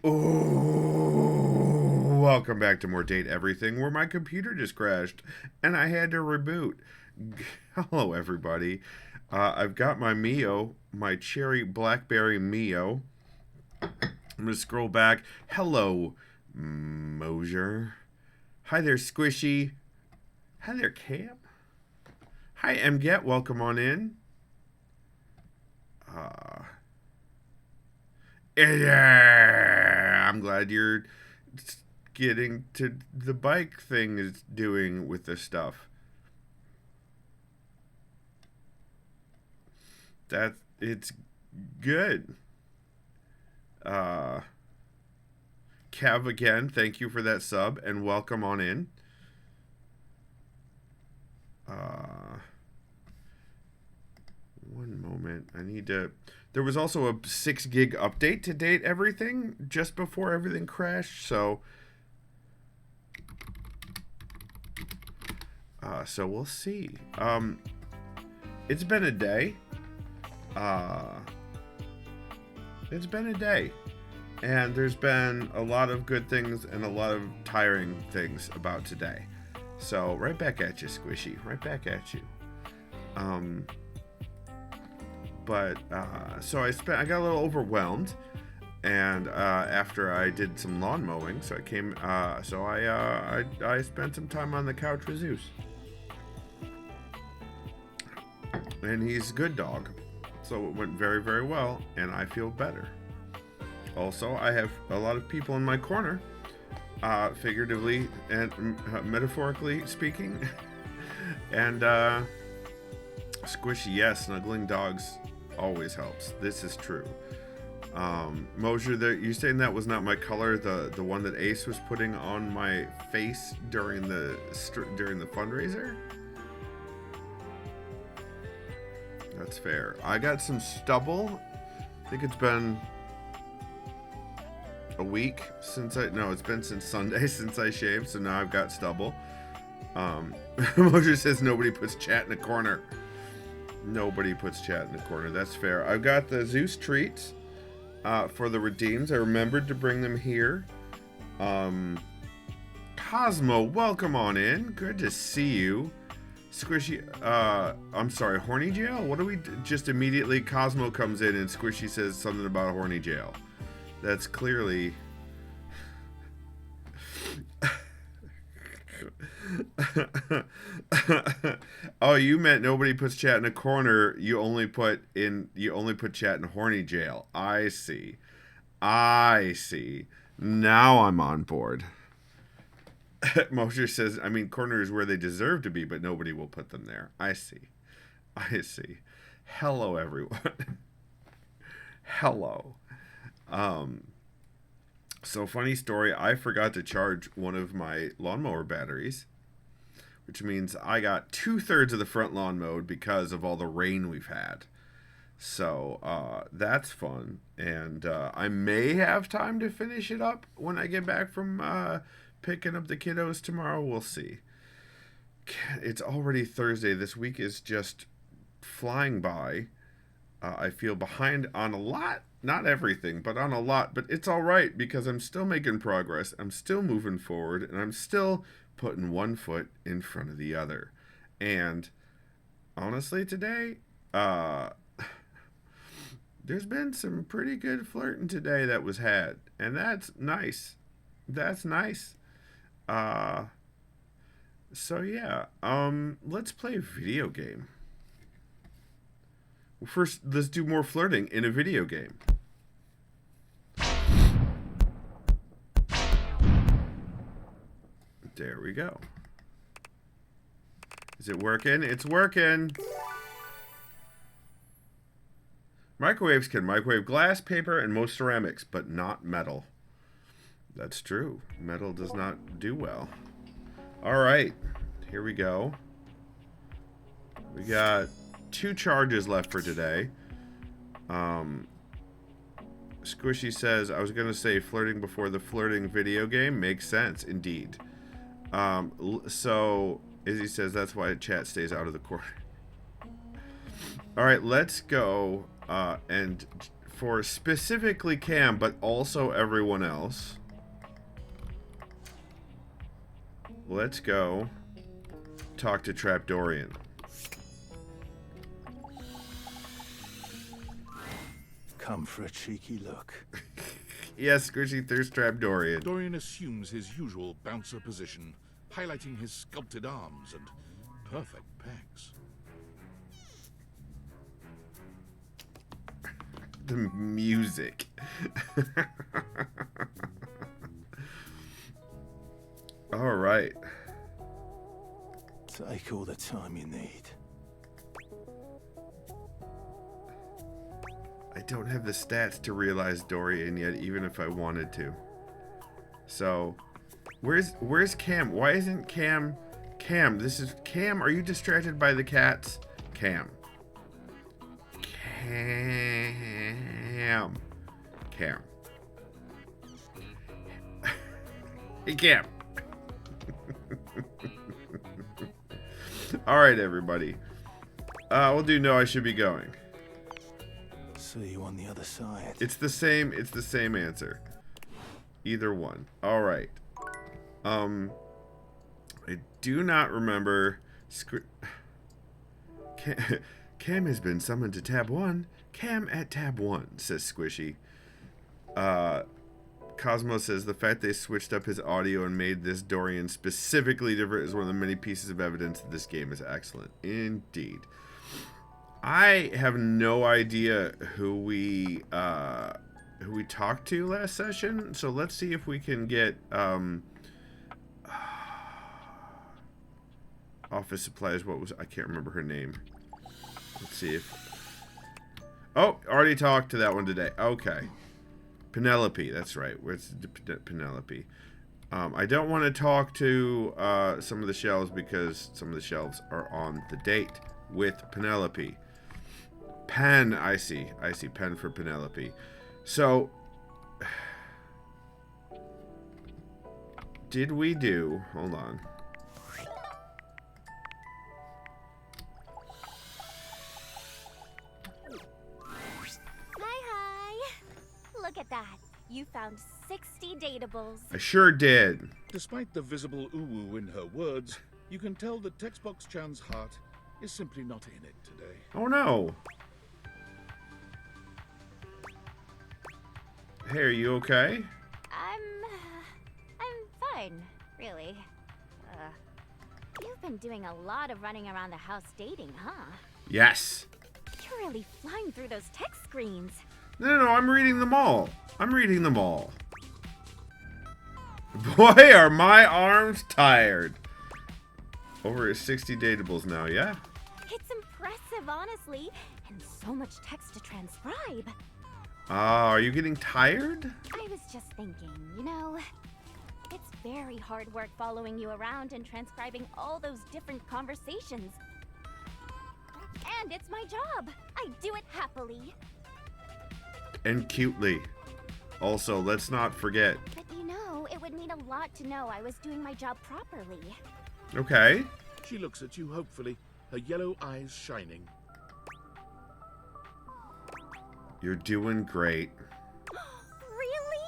Oh, welcome back to More Date Everything, where my computer just crashed and I had to reboot. Hello, everybody. I've got my Mio, my cherry blackberry Mio. I'm gonna scroll back. Hello, Mosier. Hi there, Squishy. Hi there, Cam. Hi, MGet. Welcome on in. Uh, yeah, I'm glad you're getting to the bike thing is doing with this stuff. That it's good. Uh Kev again, thank you for that sub and welcome on in. Uh One moment. I need to There was also a 6 gig update to date everything just before everything crashed, so we'll see. It's been a day. Uh it's been a day. And there's been a lot of good things and a lot of tiring things about today. So right back at you, Squishy. Right back at you. So I got a little overwhelmed, and after I did some lawn mowing, so I spent some time on the couch with Zeus, and he's a good dog, so it went very, very well, and I feel better. Also, I have a lot of people in my corner, figuratively and metaphorically speaking. And Squishy, yes, snuggling dogs always helps. This is true. Mosier, you saying that was not my color, the one that Ace was putting on my face during the fundraiser? That's fair. I got some stubble. I think it's been a week since it's been since Sunday since I shaved, so now I've got stubble. Mosier says nobody puts chat in a corner. Nobody puts chat in a corner. That's fair. I've got the Zeus treats for the redeems. I remembered to bring them here. Cosmo, welcome on in. Good to see you. Squishy, I'm sorry, horny jail? What do we just immediately Cosmo comes in and Squishy says something about horny jail. That's clearly Oh, you meant nobody puts chat in a corner. You only put chat in horny jail. I see. Now I'm on board. Mosher says, I mean, corner is where they deserve to be, but nobody will put them there. I see. Hello, everyone. Hello. So funny story, I forgot to charge one of my lawnmower batteries, which means I got 2/3 of the front lawn mowed because of all the rain we've had. So that's fun, and I may have time to finish it up when I get back from picking up the kiddos tomorrow. We'll see. It's already Thursday. This week is just flying by. I feel behind on a lot. Not everything, but on a lot. But it's all right because I'm still making progress. I'm still moving forward, and I'm still putting one foot in front of the other. And honestly, today, there's been some pretty good flirting today that was had, and that's nice. That's nice. So yeah, let's play a video game. First, let's do more flirting in a video game. There we go. Is it working? It's working. Microwaves can microwave glass, paper, and most ceramics, but not metal. That's true. Metal does not do well. All right. Here we go. We got 2 charges left for today. Squishy says, I was going to say flirting before the flirting video game. Makes sense, indeed. So, Izzy says that's why chat stays out of the corner. All right, let's go and for specifically Cam, but also everyone else. Let's go talk to Trap Dorian. Come for a cheeky look. Yes, Squishy Thirst Trap Dorian. Dorian assumes his usual bouncer position, highlighting his sculpted arms and perfect pecs. The music. All right. Take all the time you need. I don't have the stats to realize Dorian yet, even if I wanted to. So, where's Cam? Why isn't Cam? Cam, this is Cam. Are you distracted by the cats? Cam. Cam. Hey, Cam. All right, everybody. We'll do No, I Should Be Going. See you on the other side. It's the same answer. Either one. All right. I do not remember. Cam has been summoned to tab 1. Cam at tab 1, says Squishy. Cosmo says the fact they switched up his audio and made this Dorian specifically different is one of the many pieces of evidence that this game is excellent. Indeed. I have no idea who we talked to last session, so let's see if we can get office supplies. I can't remember her name. Let's see if... Oh, already talked to that one today. Okay. Penelope, that's right. Where's Penelope? I don't want to talk to some of the shelves because some of the shelves are on the date with Penelope. Pen, I see pen for Penelope. So, did we do... Hold on. Look at that. You found 60 datables. I sure did. Despite the visible uwu in her words, you can tell that Textbox Chan's heart is simply not in it today. Oh no. Hey, are you okay? I'm fine, really. You've been doing a lot of running around the house dating, huh? Yes. You're really flying through those text screens. No, I'm reading them all. Boy, are my arms tired. Over 60 datables now, yeah? It's impressive, honestly. And so much text to transcribe. Are you getting tired? I was just thinking, it's very hard work following you around and transcribing all those different conversations. And it's my job. I do it happily. And cutely. Also, let's not forget. But it would mean a lot to know I was doing my job properly. Okay. She looks at you hopefully, her yellow eyes shining. You're doing great. Really?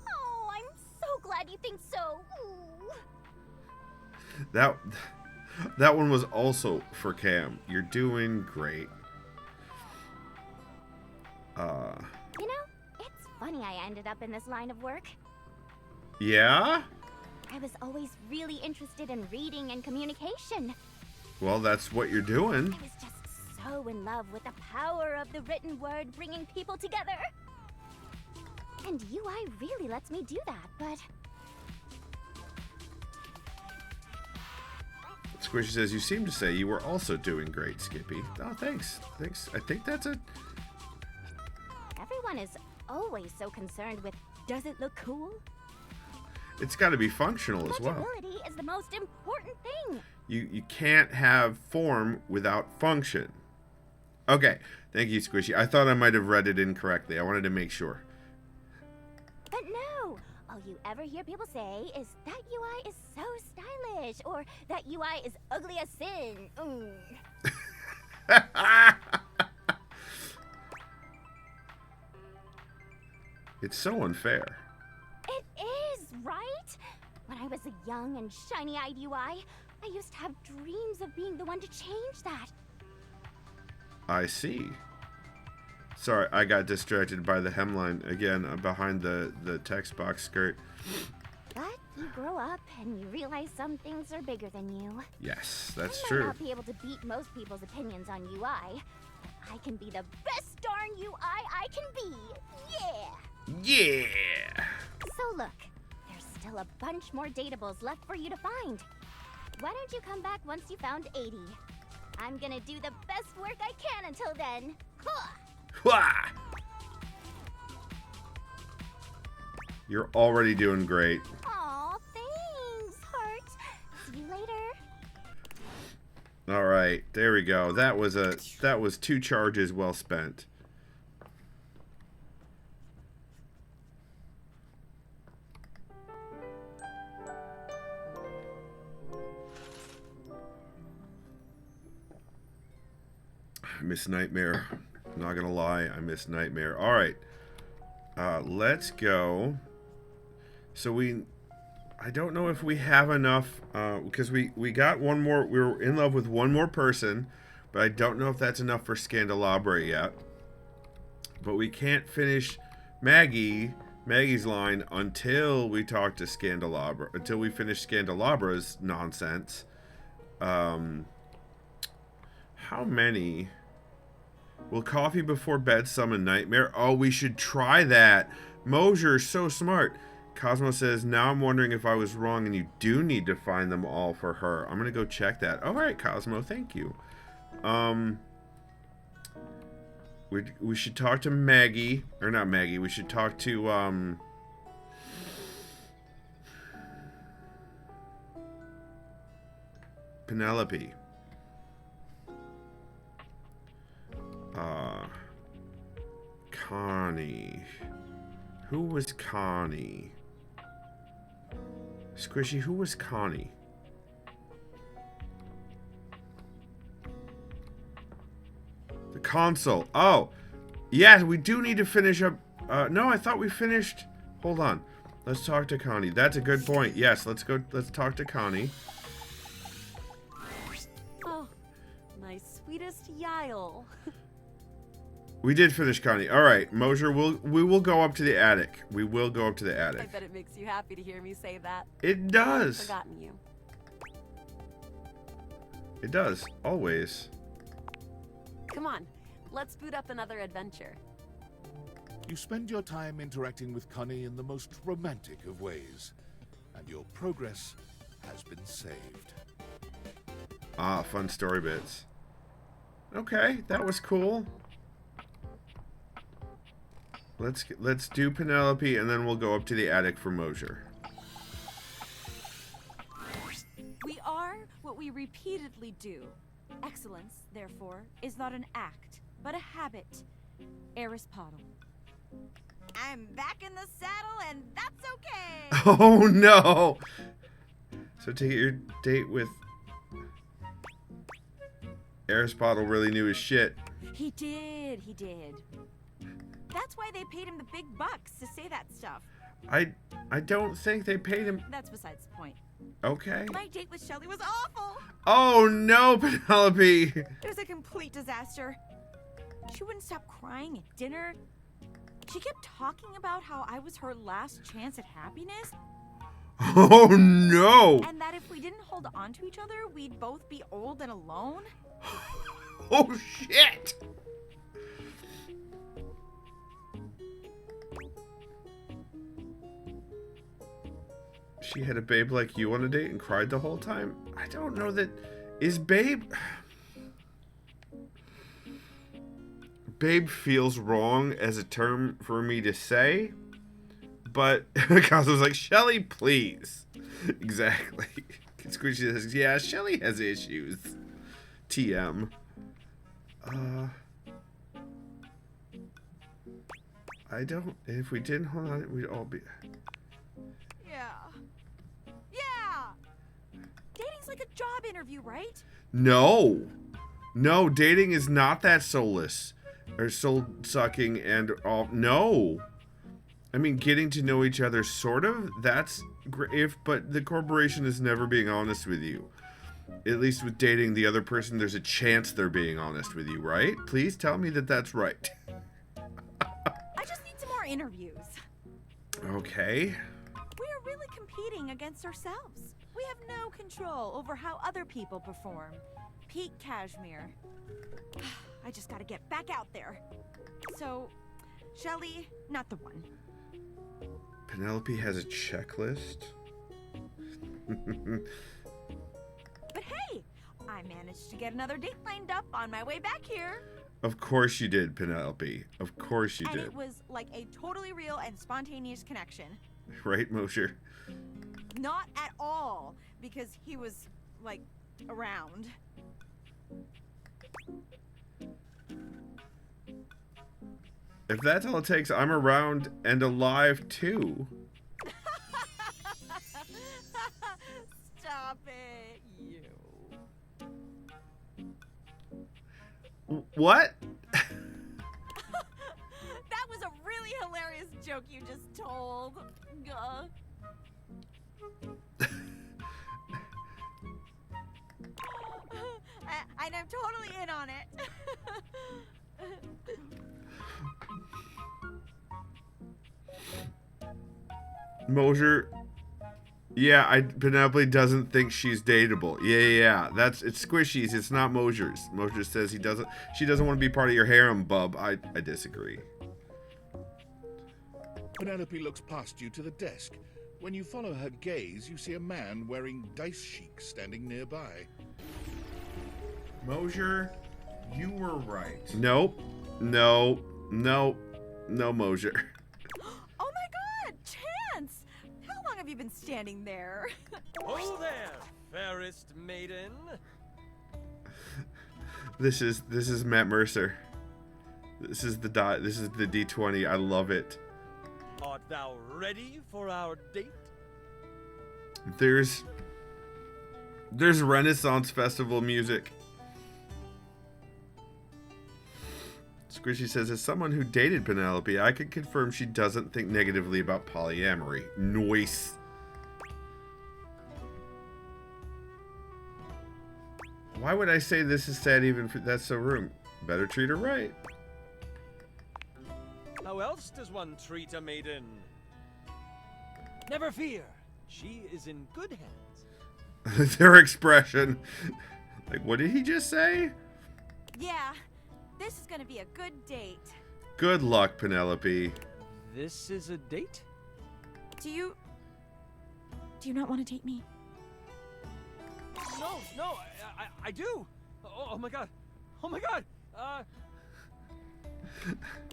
Oh, I'm so glad you think so. Ooh. That one was also for Cam. You're doing great. It's funny I ended up in this line of work. Yeah? I was always really interested in reading and communication. Well, that's what you're doing. I was just so in love with the power of the written word bringing people together. And UI really lets me do that, but... Squishy says, you seem to say you were also doing great, Skippy. Oh, thanks. I think that's a... Everyone is always so concerned with, does it look cool? It's got to be functional as well. Legibility is the most important thing. You can't have form without function. Okay, thank you, Squishy. I thought I might have read it incorrectly. I wanted to make sure. But no, all you ever hear people say is that UI is so stylish, or that UI is ugly as sin. It's so unfair. It is, right? When I was a young and shiny-eyed UI, I used to have dreams of being the one to change that. I see. Sorry, I got distracted by the hemline again behind the text box skirt. But you grow up and you realize some things are bigger than you. Yes, that's I might true. not be able to beat most people's opinions on UI, but I can be the best darn UI I can be. Yeah! Yeah! So look, there's still a bunch more datables left for you to find. Why don't you come back once you found 80? I'm gonna do the best work I can until then. Huh. Wah! You're already doing great. Aw, thanks, heart. See you later. All right, there we go. That was 2 charges well spent. I miss Nightmare. Not gonna lie, I miss Nightmare. All right, let's go. So I don't know if we have enough, because we got one more. We were in love with one more person, but I don't know if that's enough for Scandelabra yet. But we can't finish Maggie's line until we talk to Scandelabra. Until we finish Scandelabra's nonsense. How many? Will coffee before bed summon Nightmare? Oh, we should try that. Mosier's so smart. Cosmo says, now I'm wondering if I was wrong and you do need to find them all for her. I'm going to go check that. All right, Cosmo, thank you. We should talk to Maggie. Or not Maggie. We should talk to, Penelope. Connie. Who was Connie? Squishy, who was Connie? The console. Oh, yeah, we do need to finish up. No, I thought we finished. Hold on. Let's talk to Connie. That's a good point. Yes, let's go. Let's talk to Connie. Oh, my sweetest Yile. We did finish Connie. All right, Mosier, we will go up to the attic. We will go up to the I attic. bet it makes you happy to hear me say that. It does. I've forgotten you. It does. Always. Come on, let's boot up another adventure. You spend your time interacting with Connie in the most romantic of ways, and your progress has been saved. Ah, fun story bits. Okay, that was cool. Let's do Penelope, and then we'll go up to the attic for Mosier. We are what we repeatedly do. Excellence, therefore, is not an act, but a habit. Aristotle. I'm back in the saddle, and that's okay. Oh no! So to get your date with Aristotle really knew his shit. He did. That's why they paid him the big bucks to say that stuff. I don't think they paid him. That's besides the point. Okay. My date with Shelley was awful. Oh no, Penelope! It was a complete disaster. She wouldn't stop crying at dinner. She kept talking about how I was her last chance at happiness. Oh no! And that if we didn't hold on to each other, we'd both be old and alone. Oh shit! She had a babe like you on a date and cried the whole time? I don't know that... Is babe... Babe feels wrong as a term for me to say, but Cosmo's like, Shelly, please. Exactly. Squishy says, yeah, Shelly has issues. TM. I don't... If we didn't hold on, we'd all be... Yeah. Dating's like a job interview, right? No. No, dating is not that soulless. Or soul-sucking and all... No. I mean, getting to know each other, sort of. That's great. But the corporation is never being honest with you. At least with dating the other person, there's a chance they're being honest with you, right? Please tell me that that's right. I just need some more interviews. Okay. We are really competing against ourselves. We have no control over how other people perform. Peak Cashmere. I just gotta get back out there. So, Shelly, not the one. Penelope has a checklist. But hey, I managed to get another date lined up on my way back here. Of course you did, Penelope. Of course you And did. it was like a totally real and spontaneous connection. Right, Mosher? Not at all, because he was, like, around. If that's all it takes, I'm around and alive too. Stop it, you. What? That was a really hilarious joke you just told. Gah. And I'm totally in on it. Mosher. Yeah, Penelope doesn't think she's dateable. Yeah. It's Squishy's. It's not Mosher's. Mosher says she doesn't want to be part of your harem, bub. I disagree. Penelope looks past you to the desk. When you follow her gaze, you see a man wearing dice chic standing nearby. Mosher, you were right. Nope. No, Mosher. Oh my god, Chance! How long have you been standing there? Oh there, fairest maiden. This is Matt Mercer. This is the D20. I love it. Art thou ready for our date? There's Renaissance Festival music. Squishy says, as someone who dated Penelope, I can confirm she doesn't think negatively about polyamory. Nice. Why would I say this is sad even for that's so rude? Better treat her right. How else does one treat a maiden? Never fear, she is in good hands. Their expression. Like, what did he just say? Yeah, this is gonna be a good date. Good luck, Penelope. This is a date? Do you not want to date me? No, I do. Oh my god.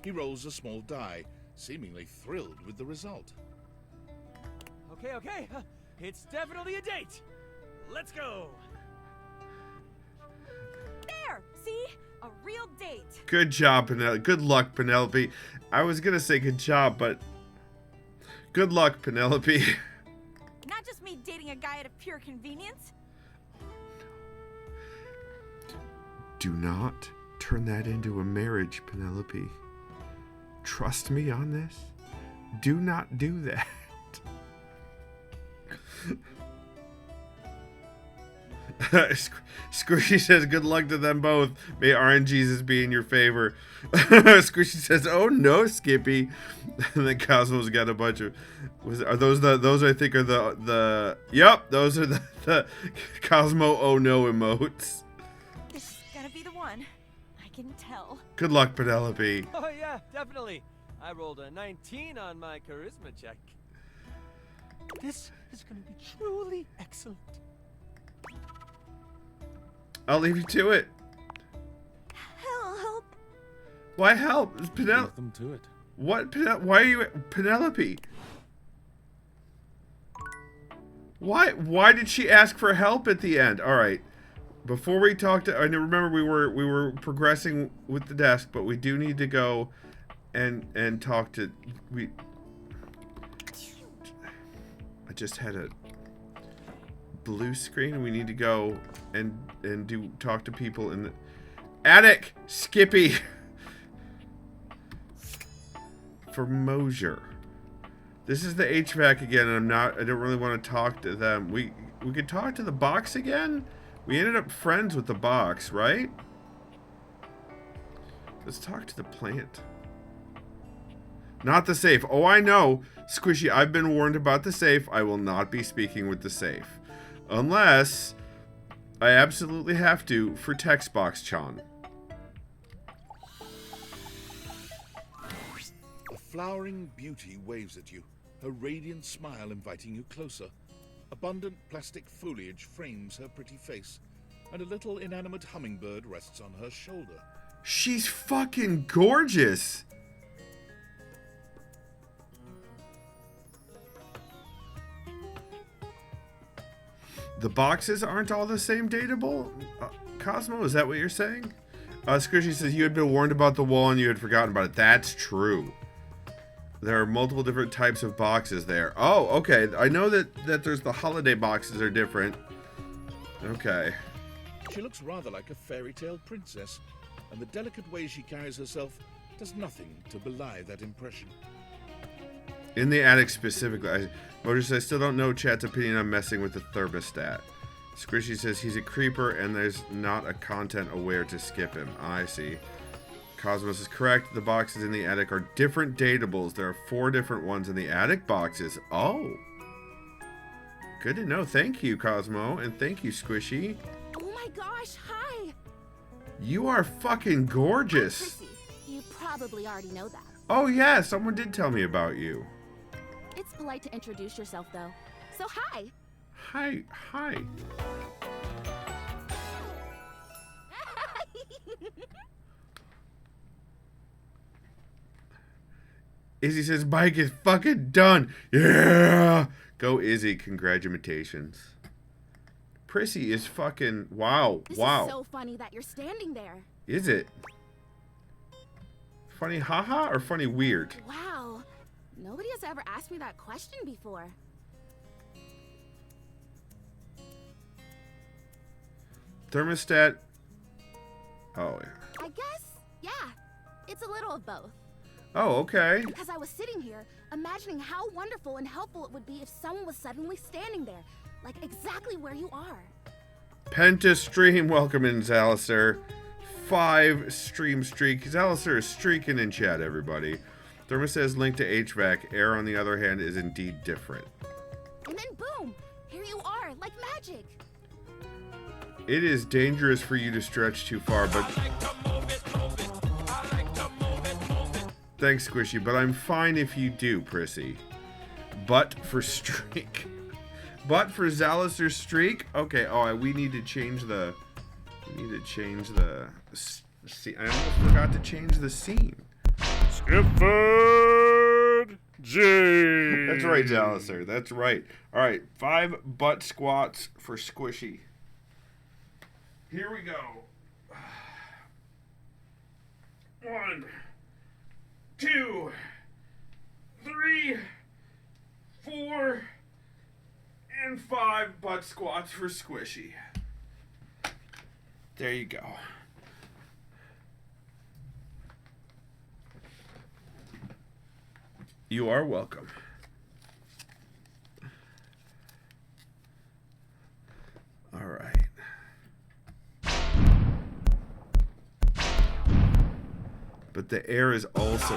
He rolls a small die, seemingly thrilled with the result. Okay. It's definitely a date. Let's go. There, see? A real date. Good job, Penelope. Good luck, Penelope. I was gonna say good job, but good luck, Penelope. Not just me dating a guy out of pure convenience. Do not turn that into a marriage, Penelope. Trust me on this. Do not do that. Squishy says, good luck to them both. May RNGesus be in your favor. Squishy says, oh no, Skippy. And then Cosmo's got a bunch of... Those I think are the yep, those are the Cosmo oh no emotes. This is gonna be the one. I can tell. Good luck, Penelope. Oh yeah, definitely. I rolled a 19 on my charisma check. This is going to be truly excellent. I'll leave you to it. Help. Why help? Penelope. Them to it. What? Why are you... Penelope. Why did she ask for help at the end? All right. Before we talk to... I remember we were progressing with the desk, but we do need to go and talk to... I just had a blue screen and we need to go and talk to people in the attic. Skippy. For Mosher. This is the HVAC again, and I don't really want to talk to them. We could talk to the box again? We ended up friends with the box, right? Let's talk to the plant. Not the safe. Oh, I know. Squishy, I've been warned about the safe. I will not be speaking with the safe. Unless I absolutely have to for text box Chan. A flowering beauty waves at you, her radiant smile inviting you closer. Abundant plastic foliage frames her pretty face, and a little inanimate hummingbird rests on her shoulder. She's fucking gorgeous. The boxes aren't all the same dateable? Cosmo, is that what you're saying? Squishy says you had been warned about the wall and you had forgotten about it. That's true. There are multiple different types of boxes there. Oh, okay. I know that there's the holiday boxes are different. Okay. She looks rather like a fairy tale princess, and the delicate way she carries herself does nothing to belie that impression. In the attic specifically. Motor says, I still don't know chat's opinion on messing with the thermostat. Squishy says he's a creeper and there's not a content aware to skip him. I see. Cosmos is correct. The boxes in the attic are different datables. There are 4 different ones in the attic boxes. Oh. Good to know. Thank you, Cosmo. And thank you, Squishy. Oh my gosh, hi! You are fucking gorgeous. Prissy, you probably already know that. Oh, yeah. Someone did tell me about you. It's polite to introduce yourself, though. So hi! Hi. Hi. Izzy says bike is fucking done. Yeah. Go Izzy. Congratulations. Prissy is fucking wow. This Wow. is so funny that you're standing there. Is it? Funny haha or funny weird? Wow. Nobody has ever asked me that question before. Thermostat. Oh, yeah. I guess, yeah. It's a little of both. Oh, okay. Because I was sitting here, imagining how wonderful and helpful it would be if someone was suddenly standing there, like exactly where you are. Penta stream. Welcome in, Zalister. 5 stream streak. Zalister is streaking in chat, everybody. Therma says link to HVAC. Air, on the other hand, is indeed different. And then boom, here you are, like magic. It is dangerous for you to stretch too far, but... Thanks, Squishy, but I'm fine if you do, Prissy. But for streak. But for Zalister's streak? Okay, oh, we need to change the... We need to change the... I almost forgot to change the scene. Skifford J. That's right, Zalister. That's right. All right, 5 butt squats for Squishy. Here we go. 1, 2, 3, 4, and 5 butt squats for Squishy. There you go. You are welcome. All right. But the air is also...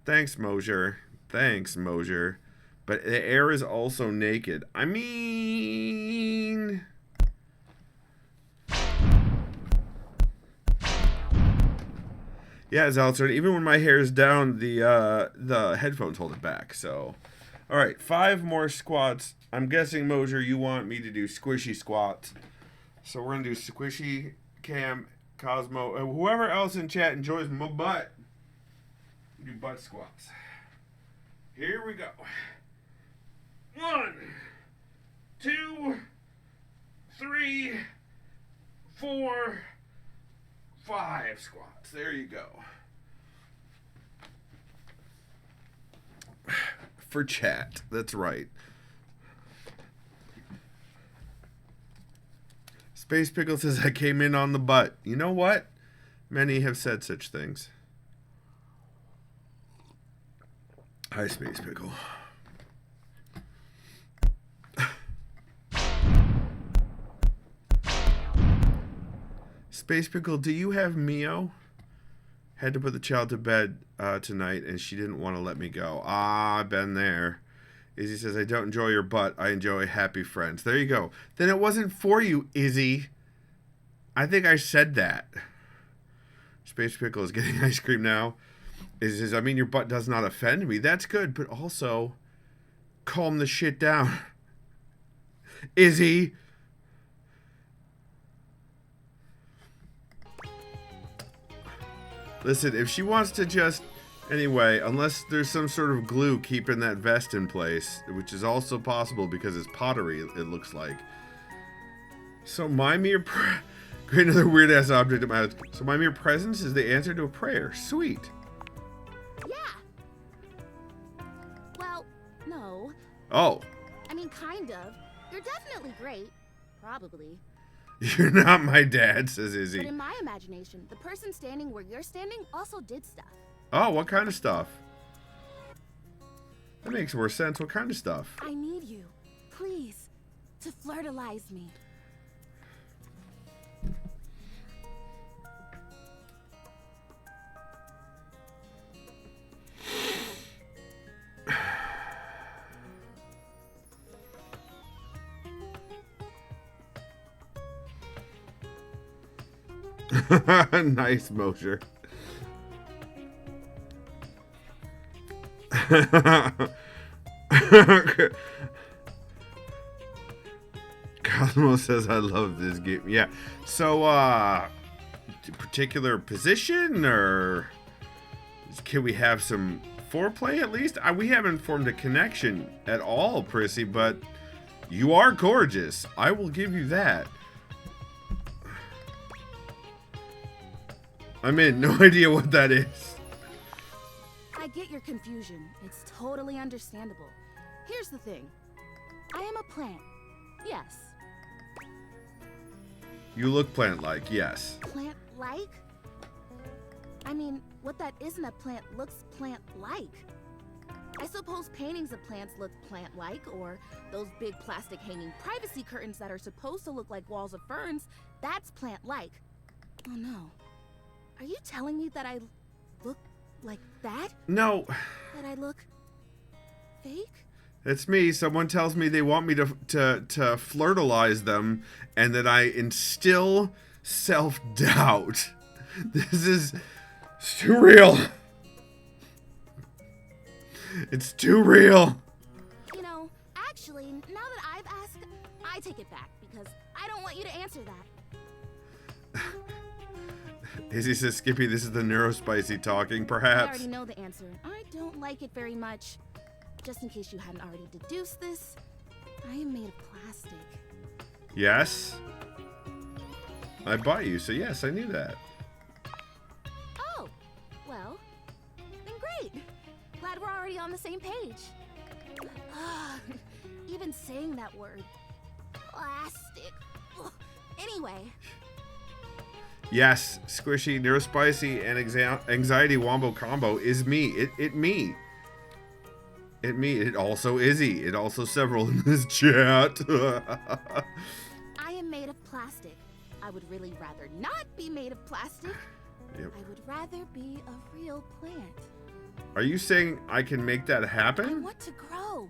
Thanks, Mosier. Thanks, Mosier. But the air is also naked. I mean... Yeah, Zalter, even when my hair is down, the headphones hold it back, so... Alright, 5 more squats. I'm guessing, Mosier, you want me to do squishy squats. So we're going to do squishy, Cam, Cosmo, and whoever else in chat enjoys my butt. Do butt squats. Here we go. 1, 2, 3, 4, 5 squats. There you go. For chat. That's right. Space Pickle says I came in on the butt. You know what? Many have said such things. Hi, Space Pickle. Space Pickle, do you have Mio? Had to put the child to bed tonight, and she didn't want to let me go. Ah, I've been there. Izzy says, I don't enjoy your butt. I enjoy happy friends. There you go. Then it wasn't for you, Izzy. I think I said that. Space Pickle is getting ice cream now. Izzy says, I mean, your butt does not offend me. That's good, but also calm the shit down. Izzy. Listen, if she wants to just... Anyway, unless there's some sort of glue keeping that vest in place, which is also possible because it's pottery, it looks like. So my mere... Create another weird-ass object in my house. So my mere presence is the answer to a prayer. Sweet. Yeah. Well, no. Oh. I mean, kind of. You're definitely great. Probably. You're not my dad, says Izzy. But in my imagination, the person standing where you're standing also did stuff. Oh, what kind of stuff? That makes more sense. What kind of stuff? I need you, please, to flirtalize me. Nice, Mosher. Cosmo says, I love this game. Yeah. So, particular position, or can we have some foreplay at least? We haven't formed a connection at all, Prissy, but you are gorgeous. I will give you that. I'm in. No idea what that is. I get your confusion. It's totally understandable. Here's the thing. I am a plant. Yes. You look plant-like, yes. Plant-like? I mean, what that isn't a plant looks plant-like. I suppose paintings of plants look plant-like, or those big plastic hanging privacy curtains that are supposed to look like walls of ferns, that's plant-like. Oh no. Are you telling me that I look like that? No. That I look fake? It's me. Someone tells me they want me to flirtalize them, and that I instill self-doubt. This is too real. It's too real. You know, actually, now that I've asked, I take it back because I don't want you to answer that. Izzy says, Skippy, this is the neurospicy talking, I perhaps. already know the answer. I don't like it very much. Just in case you hadn't already deduced this, I am made of plastic. Yes? I bought you, so yes, I knew that. Oh, well, then great. Glad we're already on the same page. Even saying that word. Plastic. Ugh. Anyway. Yes, squishy, neurospicy, and anxiety wombo combo is me. It me. It me. It also Izzy. It also several in this chat. I am made of plastic. I would really rather not be made of plastic. Yep. I would rather be a real plant. Are you saying I can make that I happen? want to grow.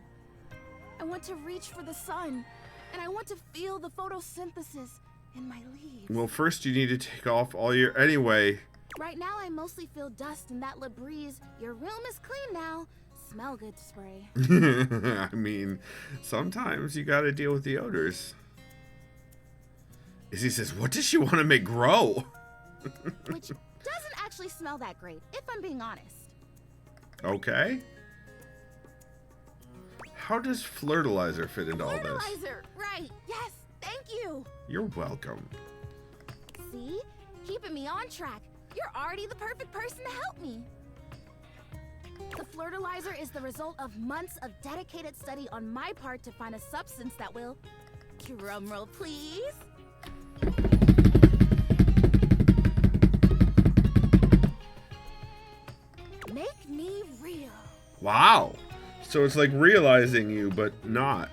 I want to reach for the sun. And I want to feel the photosynthesis in my leaves. Well, first you need to take off all your... Anyway. Right now I mostly feel dust in that Labreeze. Your room is clean now. Smell good spray. I mean, sometimes you gotta deal with the odors. Izzy says, what does she want to make grow? Which doesn't actually smell that great, if I'm being honest. Okay. How does flirtalizer fit into all this? Fertilizer! Right, yes, thank you! You're welcome. See? Keeping me on track. You're already the perfect person to help me. The flirtalizer is the result of months of dedicated study on my part to find a substance that will... Drumroll, please. Make me real. Wow. So it's like realizing you, but not.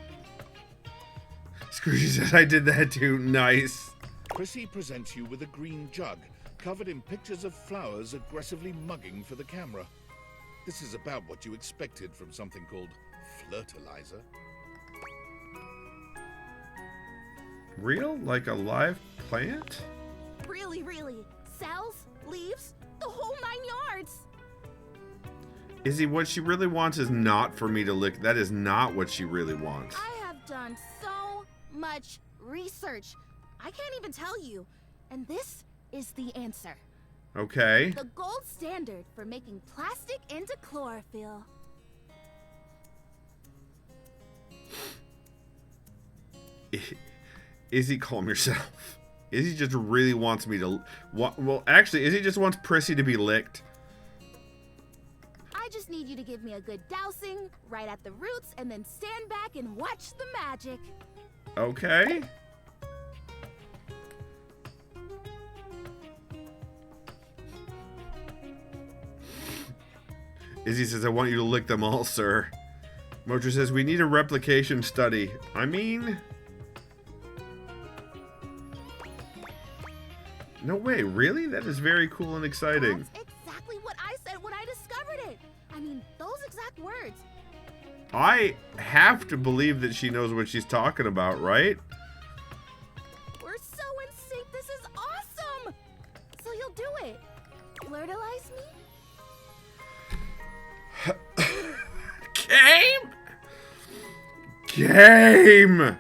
Squishy says, I did that too. Nice. Prissy presents you with a green jug, covered in pictures of flowers aggressively mugging for the camera. This is about what you expected from something called fertilizer. Real? Like a live plant? Really, really. Cells, leaves, the whole 9 yards. Izzy, what she really wants is not for me to lick. That is not what she really wants. I have done so much research. I can't even tell you. And this is the answer. Okay. The gold standard for making plastic into chlorophyll. Izzy, calm yourself. Izzy just really wants me to... Well, actually, Izzy just wants Prissy to be licked. I just need you to give me a good dousing right at the roots and then stand back and watch the magic. Okay. Izzy says, I want you to lick them all, sir. Motra says, we need a replication study. I mean... No way, really? That is very cool and exciting. That's exactly what I said when I discovered it. I mean, those exact words. I have to believe that she knows what she's talking about, right? We're so in sync. This is awesome. So you'll do it. Fertilize me? Game! Game!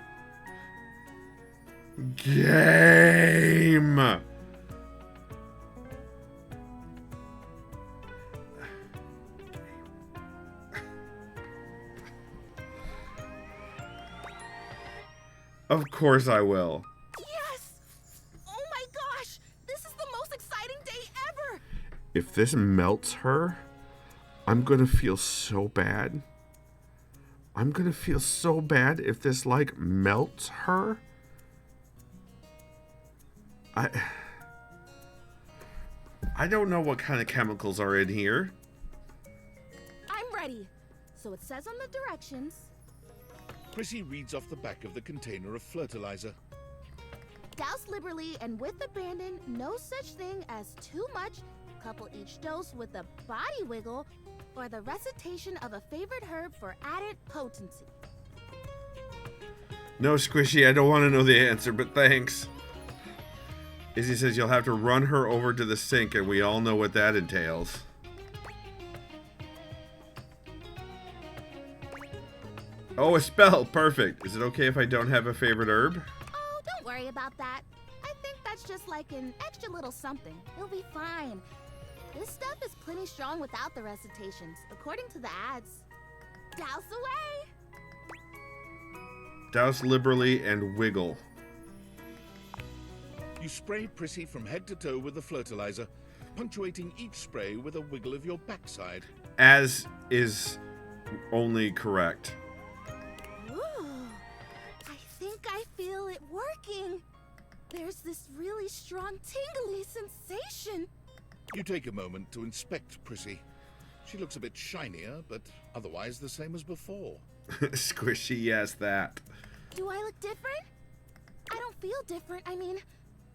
Of course I will. Yes! Oh my gosh! This is the most exciting day ever! If this melts her, I'm gonna feel so bad. I'm gonna feel so bad if this, like, melts her. I don't know what kind of chemicals are in here. I'm ready. So it says on the directions. Prissy reads off the back of the container of fertilizer. Douse liberally and with abandon, no such thing as too much. Couple each dose with a body wiggle or the recitation of a favorite herb for added potency. No, Squishy, I don't want to know the answer, but thanks. Izzy says you'll have to run her over to the sink, and we all know what that entails. Oh, a spell. Perfect. Is it okay if I don't have a favorite herb? Oh, don't worry about that. I think that's just like an extra little something. It'll be fine. This stuff is plenty strong without the recitations, according to the ads. Douse away! Douse liberally and wiggle. You spray Prissy from head to toe with the fertilizer, punctuating each spray with a wiggle of your backside. As is only correct. Ooh, I think I feel it working. There's this really strong tingly sensation. You take a moment to inspect Prissy. She looks a bit shinier, but otherwise the same as before. Squishy, yes, that. Do I look different? I don't feel different. I mean,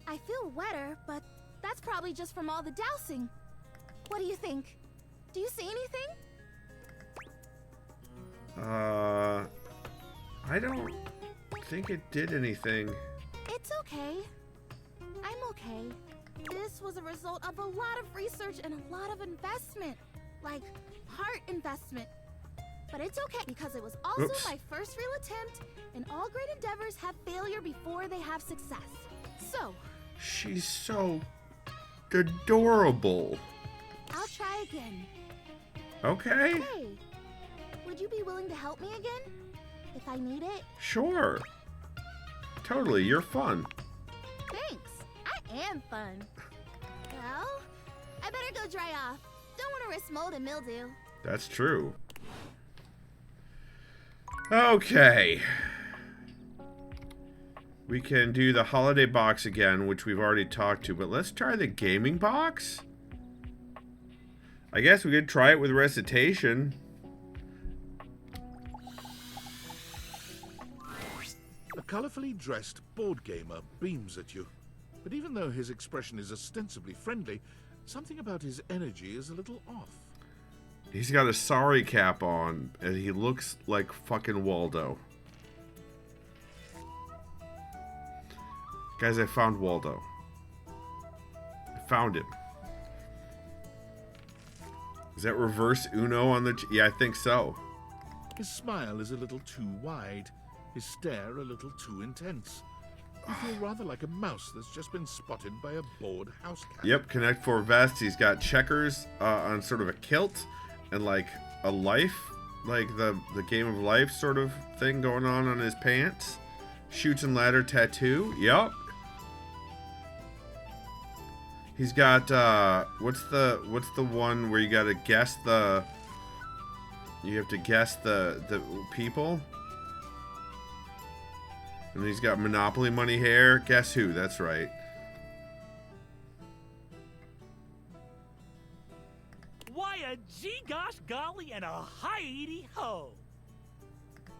I feel wetter, but that's probably just from all the dousing. What do you think? Do you see anything? I don't think it did anything. It's okay. I'm okay. This was a result of a lot of research and a lot of investment. Like, heart investment. But it's okay because it was also my first real attempt, and all great endeavors have failure before they have success. So, She's so adorable. I'll try again. Okay. Hey, would you be willing to help me again? If I need it? Sure. Totally, you're fun. Thanks. I am fun. Well, I better go dry off. Don't want to risk mold and mildew. That's true. Okay. We can do the holiday box again, which we've already talked to, but let's try the gaming box. I guess we could try it with recitation. A colourfully dressed board gamer beams at you. But even though his expression is ostensibly friendly, something about his energy is a little off. He's got a sorry cap on, and he looks like fucking Waldo. Guys, I found Waldo. I found him. Is that reverse Uno on the... Yeah, I think so. His smile is a little too wide, his stare a little too intense. You feel rather like a mouse that's just been spotted by a bored house cat. Yep, Connect 4 vest. He's got checkers on sort of a kilt and like a life, like the game of life sort of thing going on his pants. Shoots and ladder tattoo. Yep. He's got what's the one where you gotta guess the... You have to guess the people. And he's got Monopoly money hair. Guess who? That's right. Why a gee gosh golly and a hi-de ho!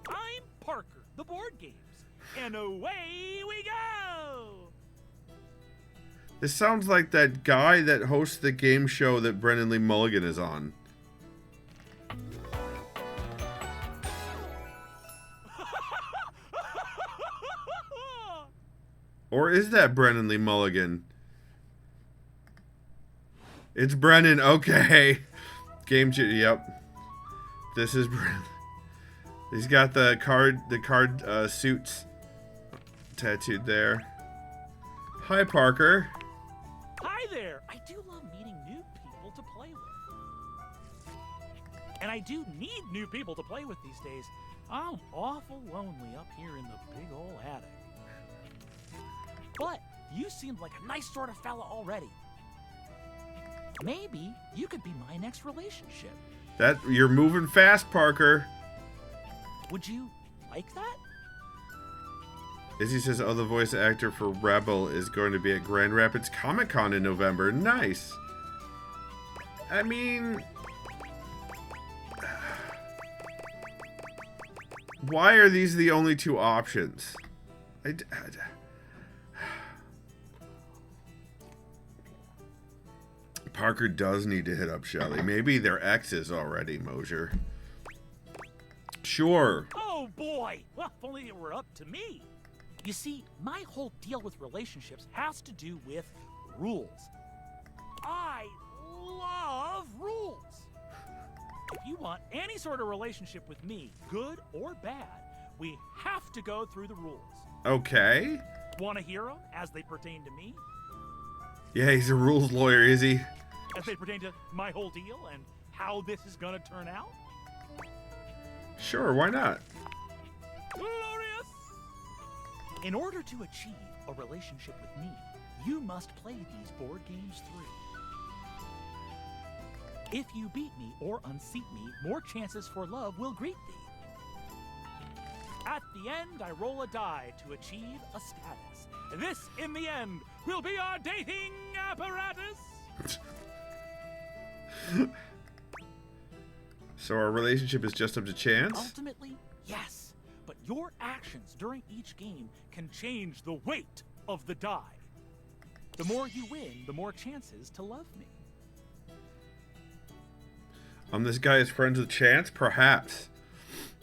I'm Parker, the board games, and away we go! This sounds like that guy that hosts the game show that Brendan Lee Mulligan is on. Or is that Brendan Lee Mulligan? It's Brendan. Okay. Game yep. This is Brendan. He's got the card suits tattooed there. Hi, Parker. Hi there! I do love meeting new people to play with. And I do need new people to play with these days. I'm awful lonely up here in the big ol' attic. But you seemed like a nice sort of fella already. Maybe you could be my next relationship. That you're moving fast, Parker. Would you like that? Izzy says, oh, the voice actor for Rebel is going to be at Grand Rapids Comic Con in November. Nice. I mean... Why are these the only two options? Parker does need to hit up Shelly. Maybe they're exes already, Mosier. Sure. Oh boy! Well, if only it were up to me. You see, my whole deal with relationships has to do with rules. I love rules. If you want any sort of relationship with me, good or bad, we have to go through the rules. Okay. Want to hear them as they pertain to me? Yeah, he's a rules lawyer, is he? As they pertain to my whole deal and how this is going to turn out? Sure, why not? Glorious! In order to achieve a relationship with me, you must play these board games through. If you beat me or unseat me, more chances for love will greet thee. At the end, I roll a die to achieve a status. This, in the end, will be our dating apparatus. So our relationship is just up to chance? Ultimately, yes. But your actions during each game can change the weight of the die. The more you win, the more chances to love me. This guy is friends with Chance? Perhaps.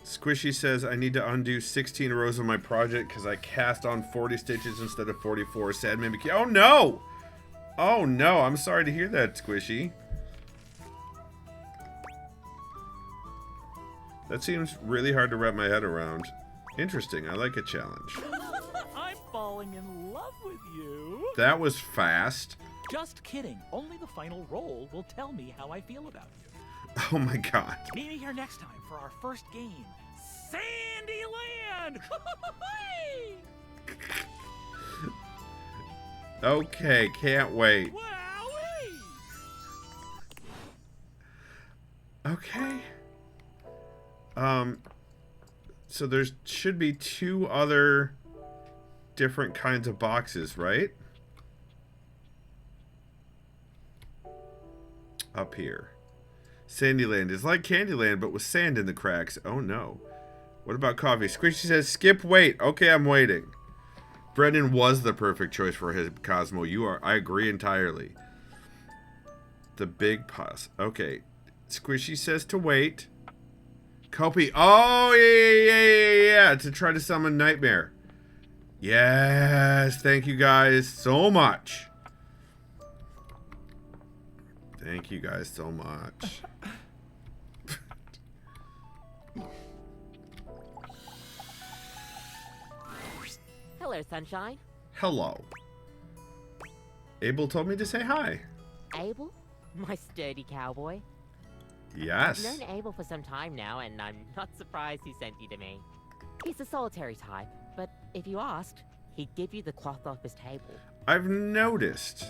Squishy says, I need to undo 16 rows of my project because I cast on 40 stitches instead of 44. Sad maybe. Oh no! Oh no, I'm sorry to hear that, Squishy. That seems really hard to wrap my head around. Interesting, I like a challenge. I'm falling in love with you. That was fast. Just kidding. Only the final roll will tell me how I feel about you. Oh my god. Meet me here next time for our first game, Sandyland! Okay, can't wait. Wowee! Okay. So there should be 2 other different kinds of boxes, right? Up here. Sandyland is like Candyland, but with sand in the cracks. Oh no. What about coffee? Squishy says, skip, wait. Okay, I'm waiting. Brendan was the perfect choice for his Cosmo. I agree entirely. The big pause. Okay. Squishy says to wait. Copy. Oh, yeah. To try to summon Nightmare. Yes. Thank you guys so much. Thank you guys so much. Hello, Sunshine. Hello. Abel told me to say hi. Abel? My sturdy cowboy. Yes. I've known Abel for some time now, and I'm not surprised he sent you to me. He's a solitary type, but if you asked, he'd give you the cloth off his table. I've noticed.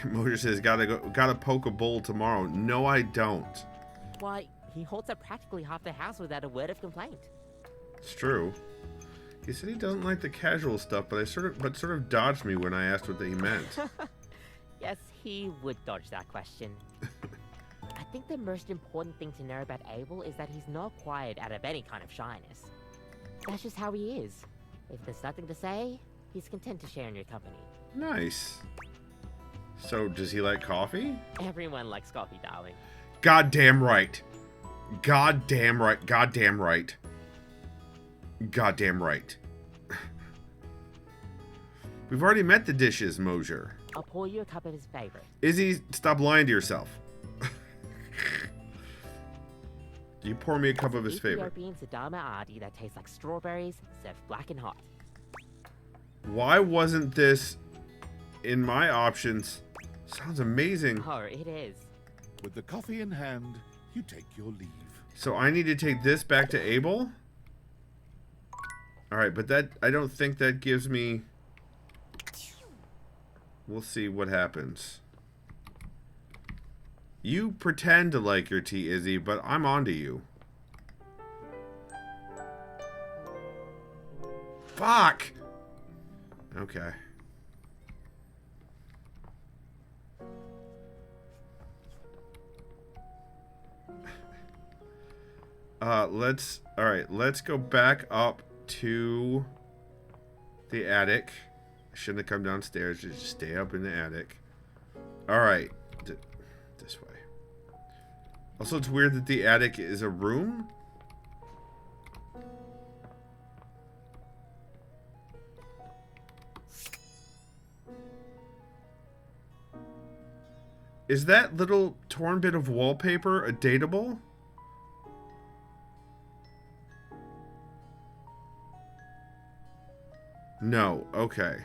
Motor says, gotta poke a bowl tomorrow. No, I don't. Why, he holds up practically half the house without a word of complaint. It's true. He said he doesn't like the casual stuff, but sort of dodged me when I asked what he meant. Yes, he would dodge that question. I think the most important thing to know about Abel is that he's not quiet out of any kind of shyness. That's just how he is. If there's nothing to say, he's content to share in your company. Nice. So, does he like coffee? Everyone likes coffee, darling. Goddamn right. Goddamn right. Goddamn right. Goddamn right. We've already met the dishes, Mosier. I'll pour you a cup of his favorite. Izzy, stop lying to yourself. You pour me a cup of his favorite. Ethiopian Sadama Adi that tastes like strawberries, served black and hot. Why wasn't this in my options? Sounds amazing. Oh, it is. With the coffee in hand, you take your leave. So I need to take this back to Abel? Alright, but that, I don't think that gives me... We'll see what happens. You pretend to like your tea, Izzy, but I'm onto you. Fuck! Okay. Let's go back up to the attic. I shouldn't have come downstairs, just stay up in the attic. Alright. This way. Also, it's weird that the attic is a room. Is that little torn bit of wallpaper a dateable? No. Okay.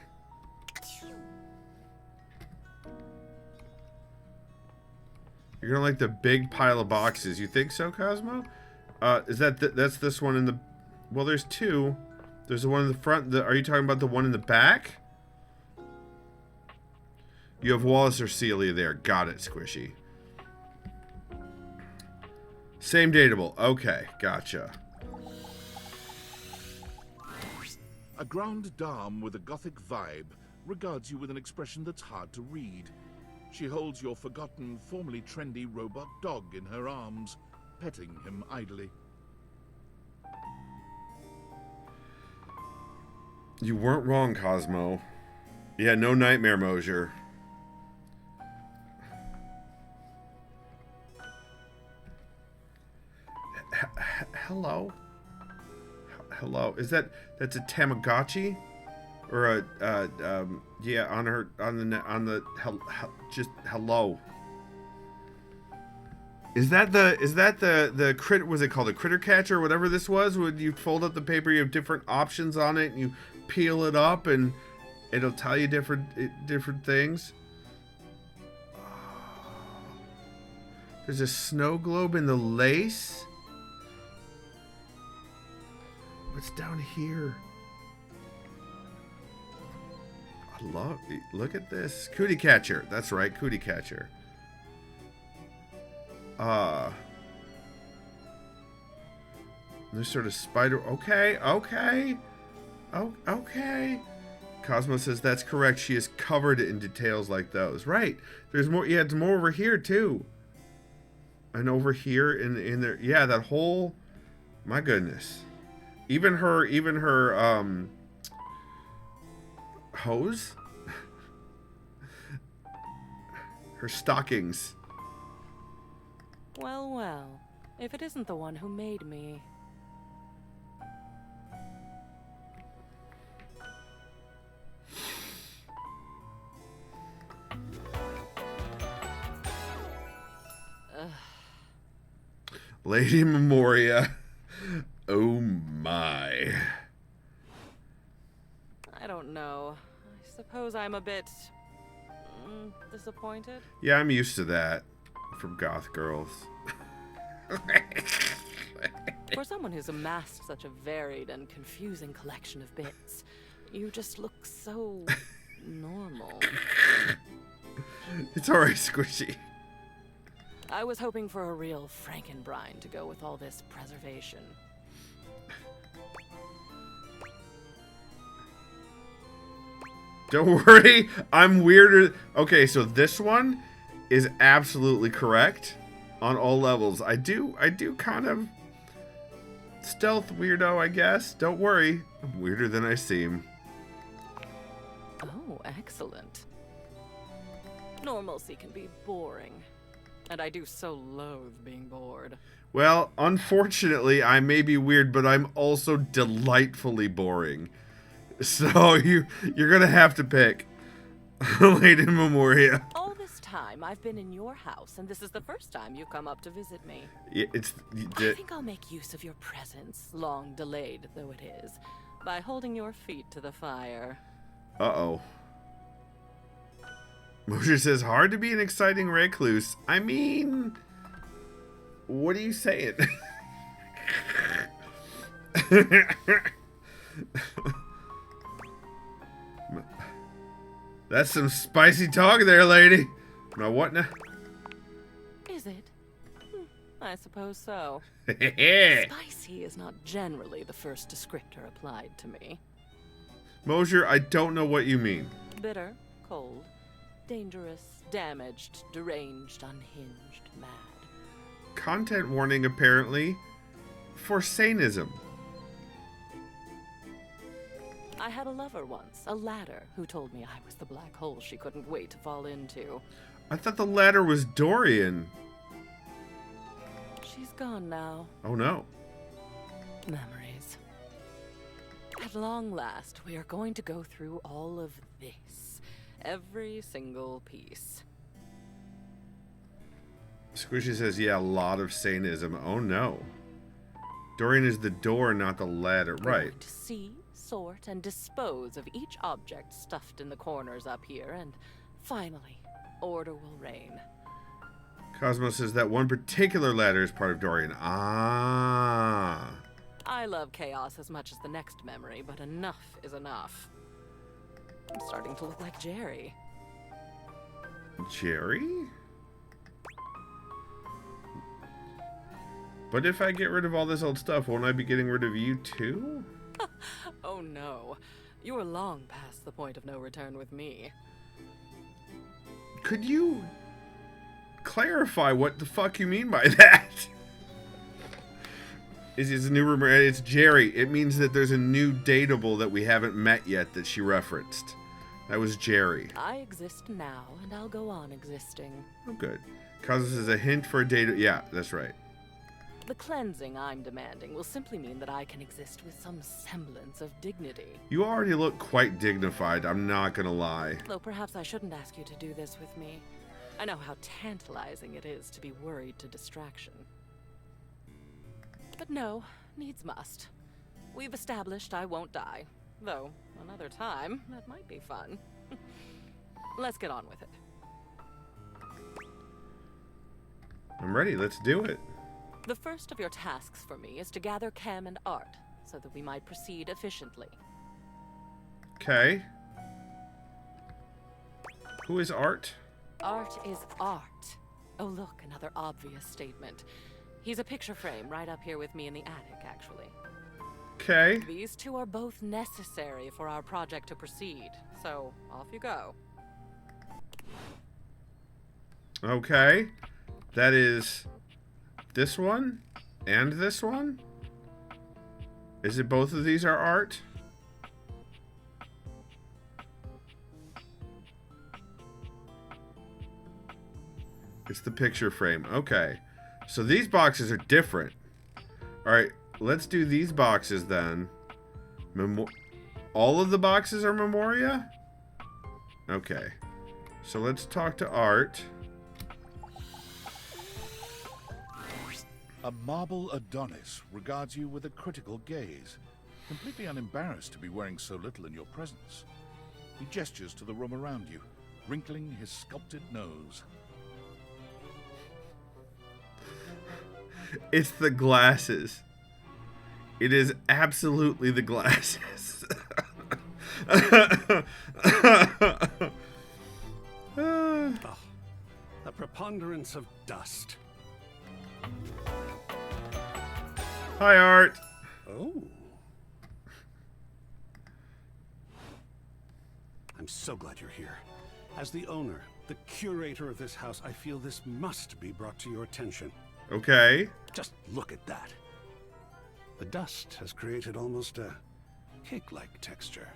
You're gonna like the big pile of boxes. You think so, Cosmo? Is that that's this one in the... Well, there's two. There's the one in the front. Are you talking about the one in the back? You have Wallace or Celia there. Got it, Squishy. Same dateable. Okay, gotcha. A grande dame with a gothic vibe regards you with an expression that's hard to read. She holds your forgotten, formerly trendy robot dog in her arms, petting him idly. You weren't wrong, Cosmo. Yeah, no nightmare, Mosier. Hello? Hello? That's a Tamagotchi? Or yeah, just hello. Is that the crit, was it called a critter catcher or whatever this was? When you fold up the paper, you have different options on it, and you peel it up and it'll tell you different things. There's a snow globe in the lace. What's down here? Look at this. Cootie catcher. That's right, cootie catcher. This sort of spider. Okay. Oh, okay. Cosmo says that's correct. She is covered in details like those. Right. There's more. Yeah, it's more over here too. And over here in there. Yeah, that whole My goodness. Even her hose? Her stockings. Well, well. If it isn't the one who made me. Lady Memoria. Oh my. I don't know. I suppose I'm a bit disappointed. Yeah, I'm used to that from goth girls. For someone who's amassed such a varied and confusing collection of bits, you just look so normal. It's alright, Squishy. I was hoping for a real Frankenbrine to go with all this preservation. Don't worry, I'm weirder. Okay, so this one is absolutely correct on all levels. I do kind of stealth weirdo, I guess. Don't worry, I'm weirder than I seem. Oh, excellent. Normalcy can be boring, and I do so loathe being bored. Well, unfortunately, I may be weird, but I'm also delightfully boring. So you're gonna have to pick Lady Memoria. All this time I've been in your house, and this is the first time you've come up to visit me. Yeah, I think I'll make use of your presence, long delayed though it is, by holding your feet to the fire. Uh-oh. Mosher says, hard to be an exciting recluse. I mean, what are you saying? That's some spicy talk there, lady. Now what now? Is it? I suppose so. Spicy Spicy is not generally the first descriptor applied to me. Mosher, I don't know what you mean. Bitter, cold, dangerous, damaged, deranged, unhinged, mad. Content warning, apparently, for sanism. I had a lover once, a ladder, who told me I was the black hole she couldn't wait to fall into. I thought the ladder was Dorian. She's gone now. Oh no. Memories. At long last, we are going to go through all of this. Every single piece. Squishy says, yeah, a lot of sanism. Oh no. Dorian is the door, not the ladder. We're Right. going to see, sort, and dispose of each object stuffed in the corners up here, and finally, order will reign. Cosmos says that one particular ladder is part of Dorian. Ah. I love chaos as much as the next memory, but enough is enough. I'm starting to look like Jerry. Jerry? But if I get rid of all this old stuff, won't I be getting rid of you too? Oh no. You are long past the point of no return with me. Could you clarify what the fuck you mean by that? Is a new rumor? It's Jerry. It means that there's a new dateable that we haven't met yet that she referenced. That was Jerry. I exist now, and I'll go on existing. Oh, good. Cosmos is a hint for a date. Yeah, that's right. The cleansing I'm demanding will simply mean that I can exist with some semblance of dignity. You already look quite dignified, I'm not gonna lie. Though perhaps I shouldn't ask you to do this with me. I know how tantalizing it is to be worried to distraction. But no, needs must. We've established I won't die. Though, another time, that might be fun. Let's get on with it. I'm ready, let's do it. The first of your tasks for me is to gather Chem and Art, so that we might proceed efficiently. Okay. Who is Art? Art is art. Oh look, another obvious statement. He's a picture frame right up here with me in the attic, actually. Okay. These two are both necessary for our project to proceed, so off you go. Okay. That is this one and this one? Is it both of these are art? It's the picture frame. Okay. So these boxes are different. Alright, let's do these boxes then. All of the boxes are Memoria? Okay. So let's talk to Art. A marble Adonis regards you with a critical gaze, completely unembarrassed to be wearing so little in your presence. He gestures to the room around you, wrinkling his sculpted nose. It's the glasses. It is absolutely the glasses. A preponderance of dust. Hi, Art. Oh. I'm so glad you're here. As the owner, the curator of this house, I feel this must be brought to your attention. Okay. Just look at that. The dust has created almost a cake-like texture.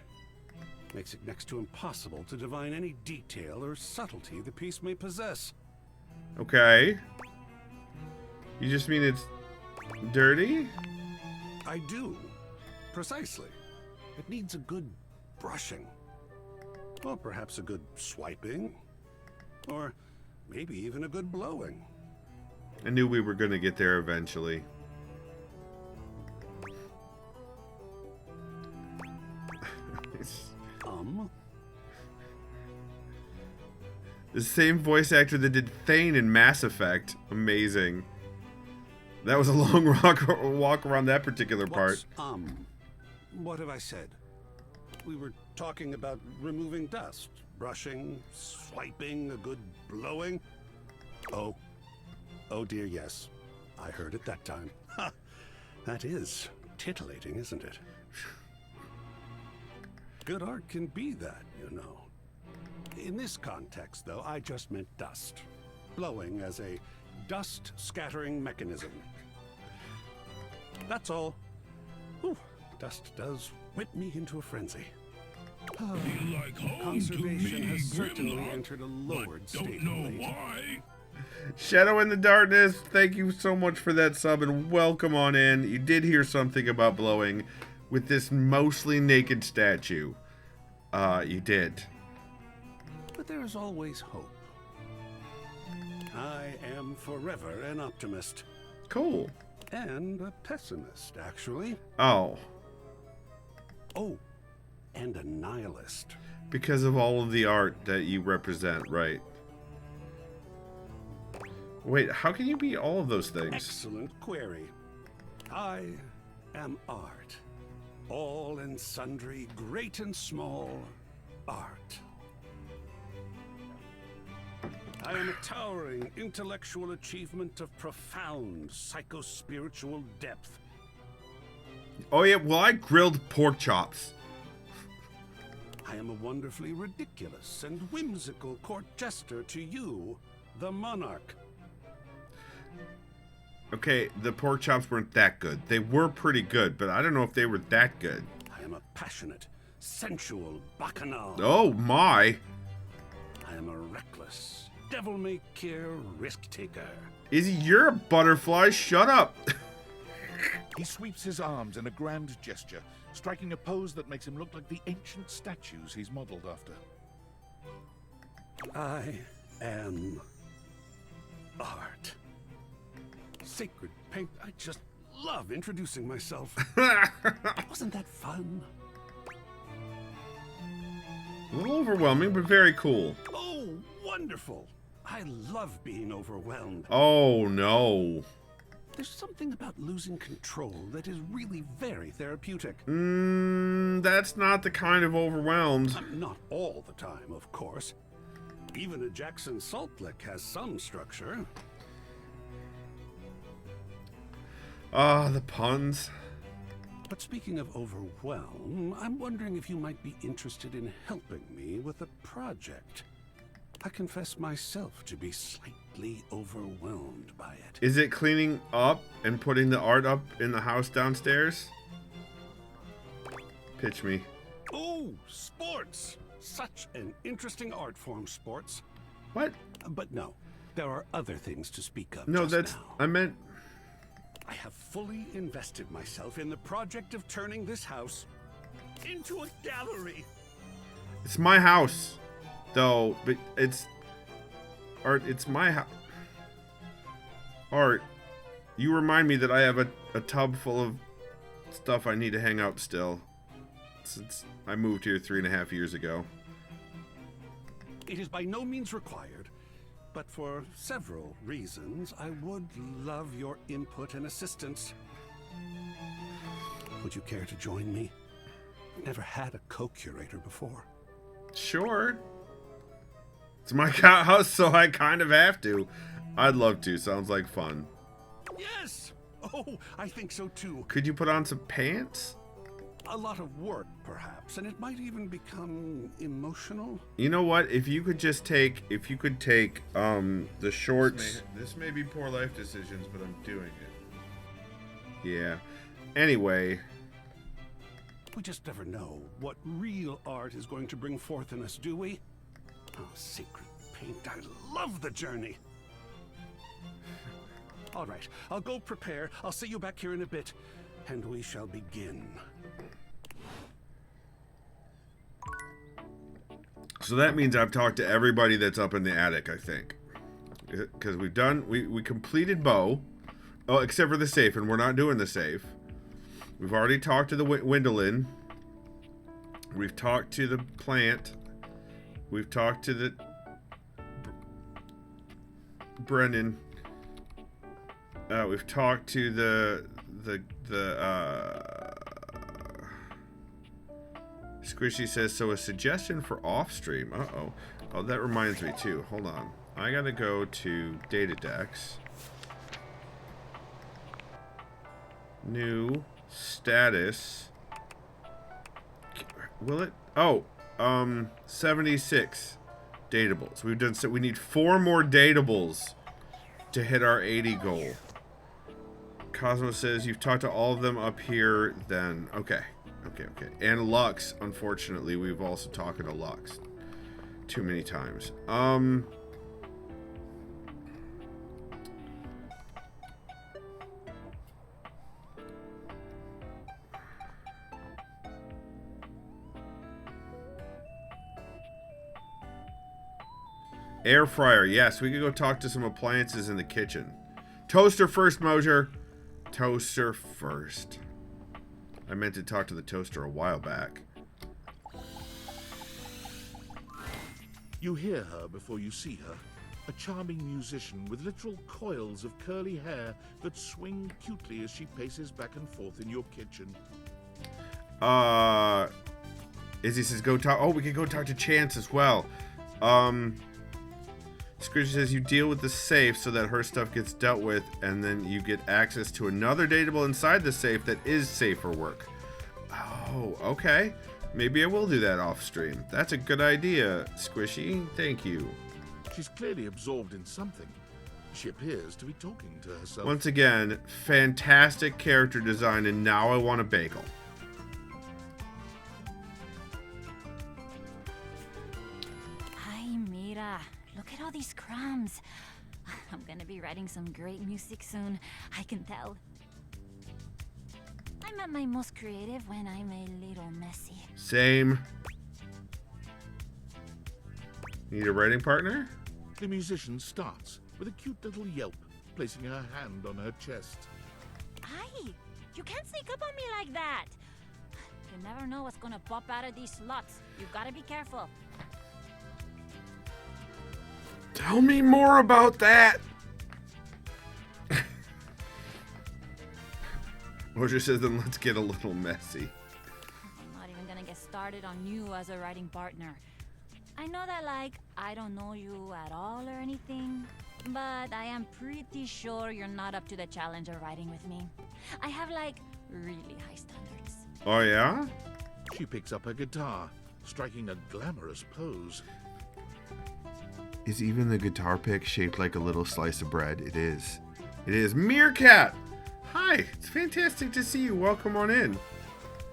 Makes it next to impossible to divine any detail or subtlety the piece may possess. Okay. You just mean it's dirty? I do. Precisely. It needs a good brushing. Or perhaps a good swiping. Or maybe even a good blowing. I knew we were going to get there eventually. The same voice actor that did Thane in Mass Effect. Amazing. That was a long walk around that particular part. What have I said? We were talking about removing dust, brushing, swiping, a good blowing. Oh dear, yes. I heard it that time. Ha! That is titillating, isn't it? Good art can be that, you know. In this context, though, I just meant dust. Blowing as a dust-scattering mechanism. That's all. Whew, dust does whip me into a frenzy. Conservation has certainly entered a lowered state of late. Shadow in the Darkness, thank you so much for that sub and welcome on in. You did hear something about blowing with this mostly naked statue. You did. But there is always hope. I am forever an optimist. Cool. And a pessimist, actually. Oh. Oh, and a nihilist. Because of all of the art that you represent, right? Wait, how can you be all of those things? Excellent query. I am art. All and sundry, great and small, art. I am a towering intellectual achievement of profound psycho-spiritual depth. Oh yeah, well I grilled pork chops. I am a wonderfully ridiculous and whimsical court jester to you, the monarch. Okay, the pork chops weren't that good. They were pretty good, but I don't know if they were that good. I am a passionate, sensual bacchanal. Oh my! I am a reckless, devil-may-care risk-taker. Izzy, you're a butterfly. Shut up. He sweeps his arms in a grand gesture, striking a pose that makes him look like the ancient statues he's modeled after. I am art. Sacred paint. I just love introducing myself. Wasn't that fun? A little overwhelming, but very cool. Oh, wonderful. I love being overwhelmed. Oh, no. There's something about losing control that is really very therapeutic. That's not the kind of overwhelmed. Not all the time, of course. Even a Jackson salt lick has some structure. Ah, the puns. But speaking of overwhelm, I'm wondering if you might be interested in helping me with a project. I confess myself to be slightly overwhelmed by it. Is it cleaning up and putting the art up in the house downstairs? Pitch me. Oh, sports! Such an interesting art form, sports. What? But no, there are other things to speak of. No, just that's... now. I meant... I have fully invested myself in the project of turning this house into a gallery. It's my house, though, but it's... Art, it's my house. Art, you remind me that I have a tub full of stuff I need to hang up still. Since I moved here 3.5 years ago. It is by no means required, but for several reasons, I would love your input and assistance. Would you care to join me? I've never had a co-curator before. Sure. It's my house, so I kind of have to. I'd love to. Sounds like fun. Yes! Oh, I think so too. Could you put on some pants? A lot of work, perhaps, and it might even become emotional. You know what? If you could take the shorts. This may be poor life decisions, but I'm doing it. Yeah. Anyway. We just never know what real art is going to bring forth in us, do we? Oh, sacred paint, I love the journey. All right, I'll go prepare. I'll see you back here in a bit, and we shall begin. So that means I've talked to everybody that's up in the attic, I think. Because we completed Bo. Oh, except for the safe, and we're not doing the safe. We've already talked to the Windolin. We've talked to the plant. We've talked to the... Brennan. We've talked to the Squishy says, so a suggestion for off-stream. Uh-oh. Oh, that reminds me, too. Hold on. I gotta go to Data Decks. New. Status. Will it? Oh. 76 datables. We've done so. We need 4 more datables to hit our 80 goal. Cosmo says, you've talked to all of them up here, then. Okay. Okay. And Lux, unfortunately, we've also talked to Lux too many times. Air fryer. Yes, we could go talk to some appliances in the kitchen. Toaster first, Mosier. Toaster first. I meant to talk to the toaster a while back. You hear her before you see her. A charming musician with literal coils of curly hair that swing cutely as she paces back and forth in your kitchen. Izzy says go talk. Oh, we could go talk to Chance as well. Squishy says you deal with the safe so that her stuff gets dealt with, and then you get access to another datable inside the safe that is safe for work. Oh, okay. Maybe I will do that off stream. That's a good idea, Squishy. Thank you. She's clearly absorbed in something. She appears to be talking to herself. Once again, fantastic character design, and now I want a bagel. Look at all these crumbs. I'm gonna be writing some great music soon. I can tell. I'm at my most creative when I'm a little messy. Same. Need a writing partner? The musician starts with a cute little yelp, placing her hand on her chest. Aye, you can't sneak up on me like that. You never know what's gonna pop out of these slots. You've gotta be careful. Tell me more about that. Mosher says, then let's get a little messy. I'm not even gonna get started on you as a writing partner. I know that, I don't know you at all or anything, but I am pretty sure you're not up to the challenge of writing with me. I have, really high standards. Oh, yeah? She picks up her guitar, striking a glamorous pose. Is even the guitar pick shaped like a little slice of bread? It is. It is. Meerkat! Hi, it's fantastic to see you. Welcome on in.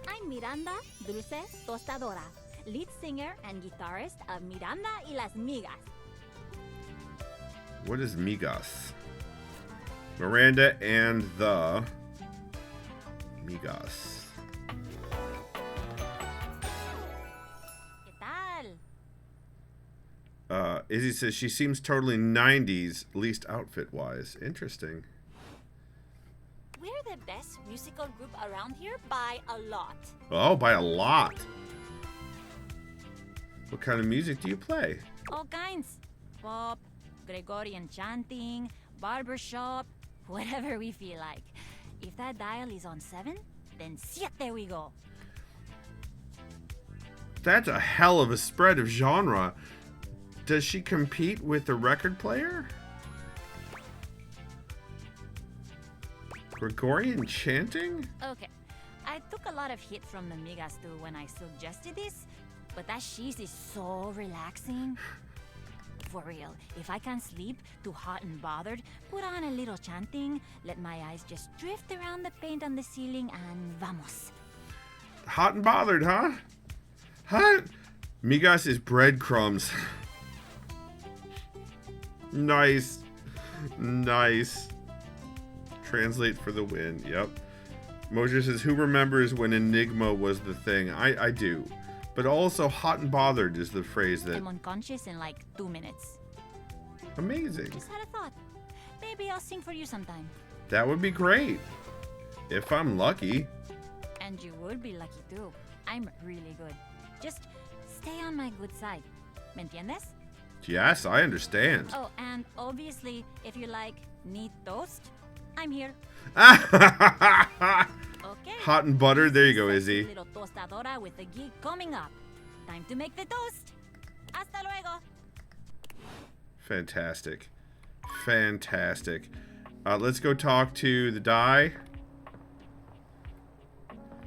I'm Miranda Dulce Tostadora, lead singer and guitarist of Miranda y las Migas. What is Migas? Miranda and the Migas. ¿Qué tal? Izzy says she seems totally 90s, at least outfit-wise. Interesting. We're the best musical group around here by a lot. Oh, by a lot. What kind of music do you play? All kinds. Pop, Gregorian chanting, barbershop, whatever we feel like. If that dial is on 7, then siete we go. That's a hell of a spread of genre. Does she compete with the record player? Gregorian chanting? Okay, I took a lot of hit from the Migas too when I suggested this, but that cheese is so relaxing. For real, if I can't sleep, too hot and bothered, put on a little chanting, let my eyes just drift around the paint on the ceiling, and vamos. Hot and bothered, huh? Huh? Migas is breadcrumbs. Nice. Nice. Translate for the win. Yep. Mosher says, who remembers when Enigma was the thing? I do. But also hot and bothered is the phrase that... I'm unconscious in like 2 minutes. Amazing. Just had a thought. Maybe I'll sing for you sometime. That would be great. If I'm lucky. And you would be lucky too. I'm really good. Just stay on my good side. ¿Me entiendes? Yes, I understand. Oh, and obviously, if you like need toast, I'm here. Okay. Hot and buttered. There you go, Izzy. Little tostadora with a gig coming up. Time to make the toast. Hasta luego. Fantastic. Fantastic. Let's go talk to the die.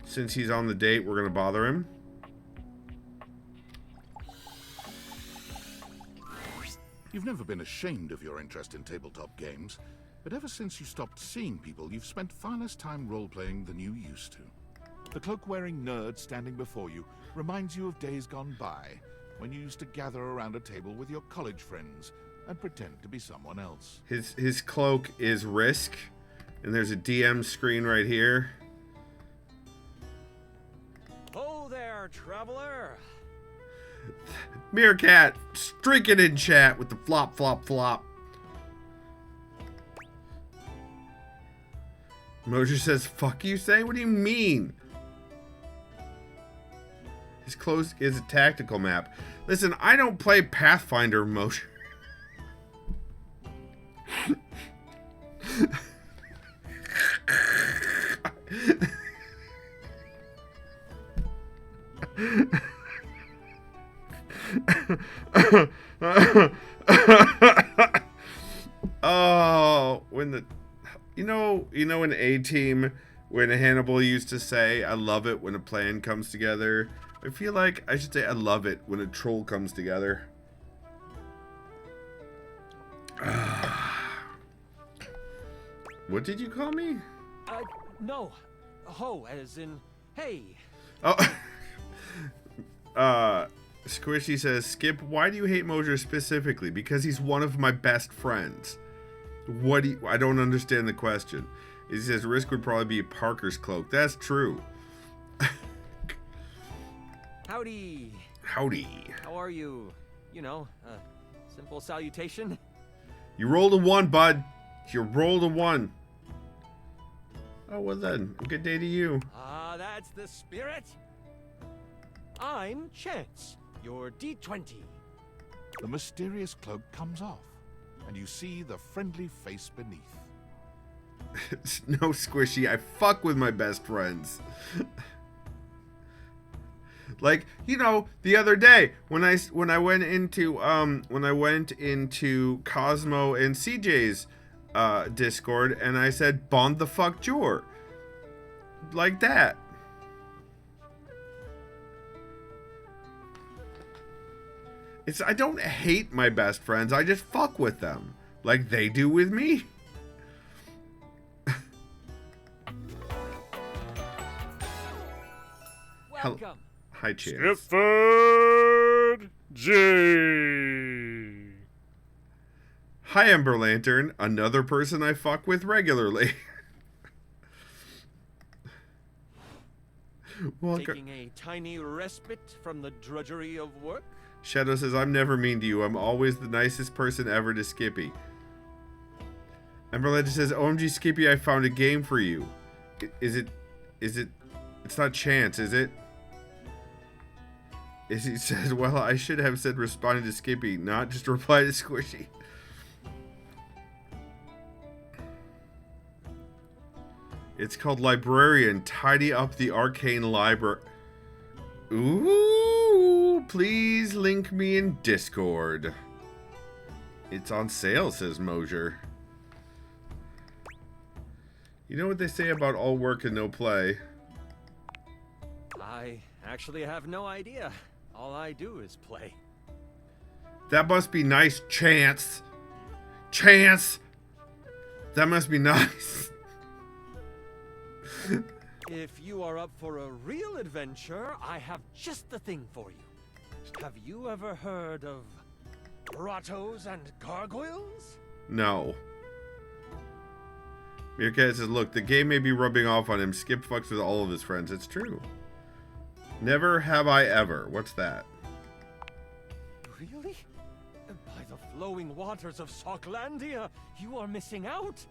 Since he's on the date, we're going to bother him. You've never been ashamed of your interest in tabletop games, but ever since you stopped seeing people, you've spent far less time role-playing than you used to. The cloak-wearing nerd standing before you reminds you of days gone by, when you used to gather around a table with your college friends and pretend to be someone else. His cloak is Risk, and there's a DM screen right here. Oh there, traveler. Meerkat streaking in chat with the flop, flop, flop. Mosher says, fuck you say? What do you mean? His clothes is a tactical map. Listen, I don't play Pathfinder, Mosher. Oh, when the you know in A-Team when Hannibal used to say, I love it when a plan comes together. I feel like I should say I love it when a troll comes together. What did you call me? No. Ho, as in, hey. Oh. Squishy says, Skip, why do you hate Mosher specifically? Because he's one of my best friends. What do you, I don't understand the question. He says Risk would probably be Parker's cloak. That's true. Howdy. Howdy. How are you? You know, simple salutation. You rolled a 1, bud. You rolled a 1. Oh, well then. Good day to you. That's the spirit. I'm Chance, your D20. The mysterious cloak comes off, and you see the friendly face beneath. No, Squishy, I fuck with my best friends. Like, you know, the other day when I went into Cosmo and CJ's Discord and I said bond the fuck Jor. Like that. I don't hate my best friends, I just fuck with them. Like they do with me. Welcome. Hi, Chance. Skipford G. Hi, Ember Lantern. Another person I fuck with regularly. Taking a tiny respite from the drudgery of work? Shadow says, I'm never mean to you. I'm always the nicest person ever to Skippy. Ember Lantern says, OMG Skippy, I found a game for you. Is it, it's not Chance, is it? Izzy says, well, I should have said responding to Skippy, not just reply to Squishy. It's called Librarian. Tidy up the arcane library. Ooh, please link me in Discord. It's on sale, says Mosier. You know what they say about all work and no play? I actually have no idea. All I do is play. That must be nice, Chance. Chance! That must be nice. If you are up for a real adventure, I have just the thing for you. Have you ever heard of grottos and gargoyles? No. Meerkat says, look, the game may be rubbing off on him. Skip fucks with all of his friends. It's true. Never have I ever. What's that? Really? By the flowing waters of Socklandia, you are missing out.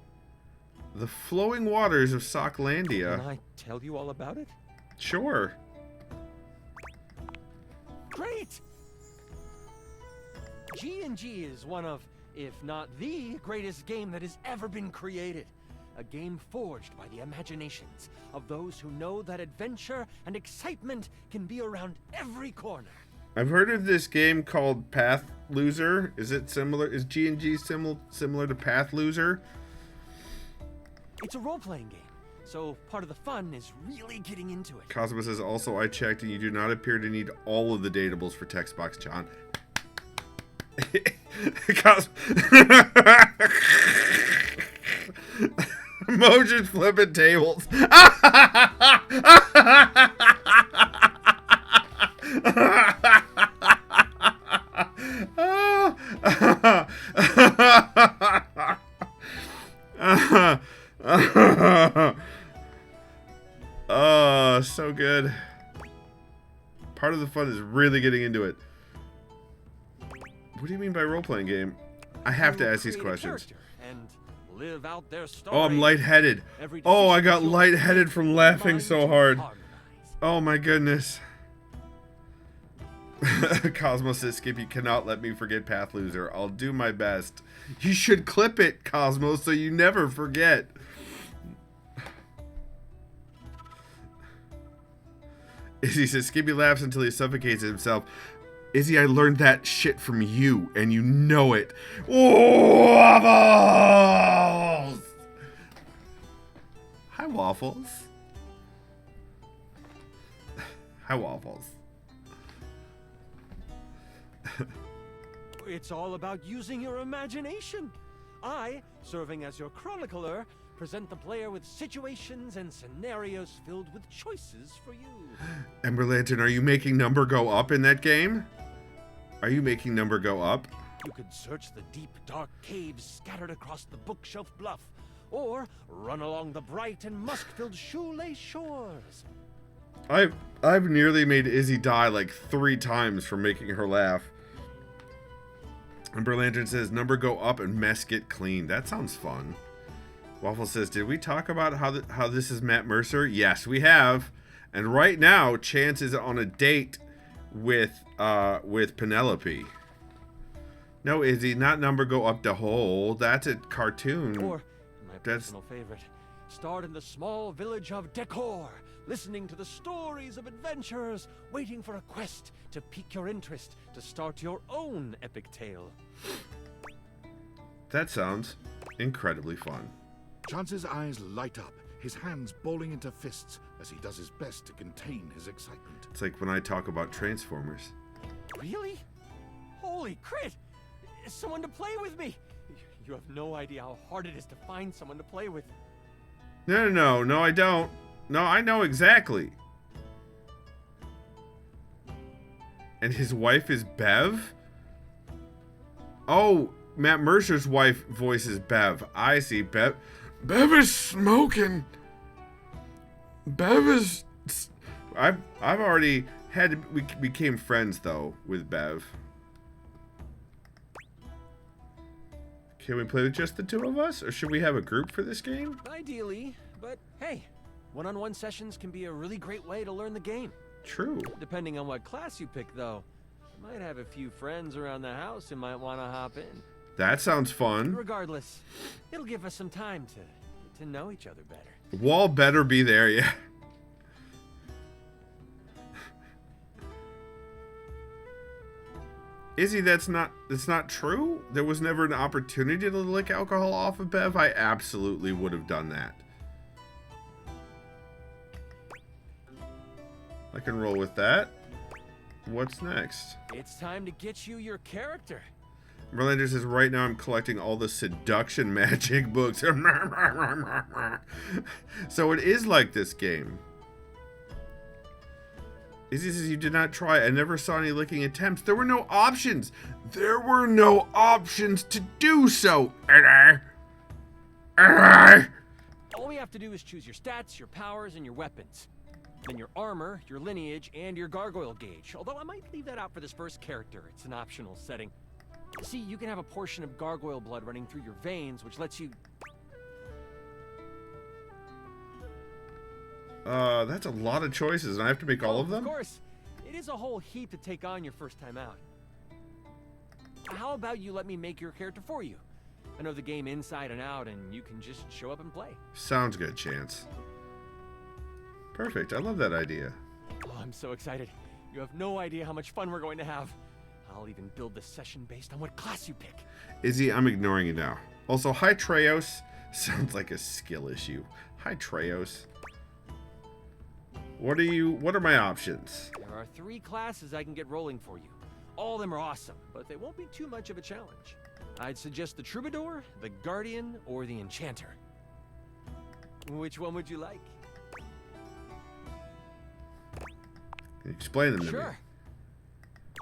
The flowing waters of Socklandia. Can I tell you all about it? Sure. Great! G&G is one of, if not the greatest game that has ever been created. A game forged by the imaginations of those who know that adventure and excitement can be around every corner. I've heard of this game called Path Loser. Is it similar? Is G&G similar to Path Loser? It's a role-playing game, so part of the fun is really getting into it. Cosmo says, also, I checked and you do not appear to need all of the datables for text box, John. Motion's flipping tables. Oh, so good. Part of the fun is really getting into it. What do you mean by role-playing game? I have to ask these questions. And live out their story. Oh, I'm lightheaded. Oh, I got lightheaded from laughing so hard. Oh my goodness. Cosmos says, Skip, you cannot let me forget Path Loser. I'll do my best. You should clip it, Cosmos, so you never forget. Izzy says, Skippy laughs until he suffocates himself. Izzy, I learned that shit from you, and you know it. Waffles! Hi, Waffles. Hi, Waffles. It's all about using your imagination. I, serving as your chronicler, present the player with situations and scenarios filled with choices for you. Ember Lantern, are you making number go up in that game? Are you making number go up? You could search the deep, dark caves scattered across the bookshelf bluff, or run along the bright and musk-filled shoelace shores. I've nearly made Izzy die like 3 times for making her laugh. Ember Lantern says, number go up and mess get clean. That sounds fun. Waffle says, did we talk about how this is Matt Mercer? Yes, we have. And right now, Chance is on a date with Penelope. No, Izzy, not number go up the hole. That's a cartoon. Or, my personal favorite, start in the small village of Decor, listening to the stories of adventurers, waiting for a quest to pique your interest to start your own epic tale. That sounds incredibly fun. Chance's eyes light up, his hands balling into fists as he does his best to contain his excitement. It's like when I talk about Transformers. Really? Holy crit! Someone to play with me! You have no idea how hard it is to find someone to play with. No, I don't. No, I know exactly. And his wife is Bev? Oh, Matt Mercer's wife voices Bev. I see. Bev is smoking. Bev is... I've already had... We became friends, though, with Bev. Can we play with just the two of us? Or should we have a group for this game? Ideally, but hey, one-on-one sessions can be a really great way to learn the game. True. Depending on what class you pick, though. You might have a few friends around the house who might want to hop in. That sounds fun. Regardless, it'll give us some time to get to know each other better. The wall better be there, yeah. Izzy, that's not true. There was never an opportunity to lick alcohol off of Bev. I absolutely would have done that. I can roll with that. What's next? It's time to get you your character. Merlander says, right now I'm collecting all the seduction magic books. So it is like this game. Izzy says, you did not try. I never saw any licking attempts. There were no options. There were no options to do so. All we have to do is choose your stats, your powers, and your weapons. Then your armor, your lineage, and your gargoyle gauge. Although I might leave that out for this first character. It's an optional setting. See, you can have a portion of gargoyle blood running through your veins, which lets you... That's a lot of choices, and I have to make all of them? Of course. It is a whole heap to take on your first time out. How about you let me make your character for you? I know the game inside and out, and you can just show up and play. Sounds good, Chance. Perfect. I love that idea. Oh, I'm so excited. You have no idea how much fun we're going to have. I'll even build the session based on what class you pick. Izzy, I'm ignoring you now. Also, hi, Treos. Sounds like a skill issue. Hi, Treos. What are my options? There are 3 classes I can get rolling for you. All of them are awesome, but they won't be too much of a challenge. I'd suggest the Troubadour, the Guardian, or the Enchanter. Which one would you like? Can you explain them to me? Sure.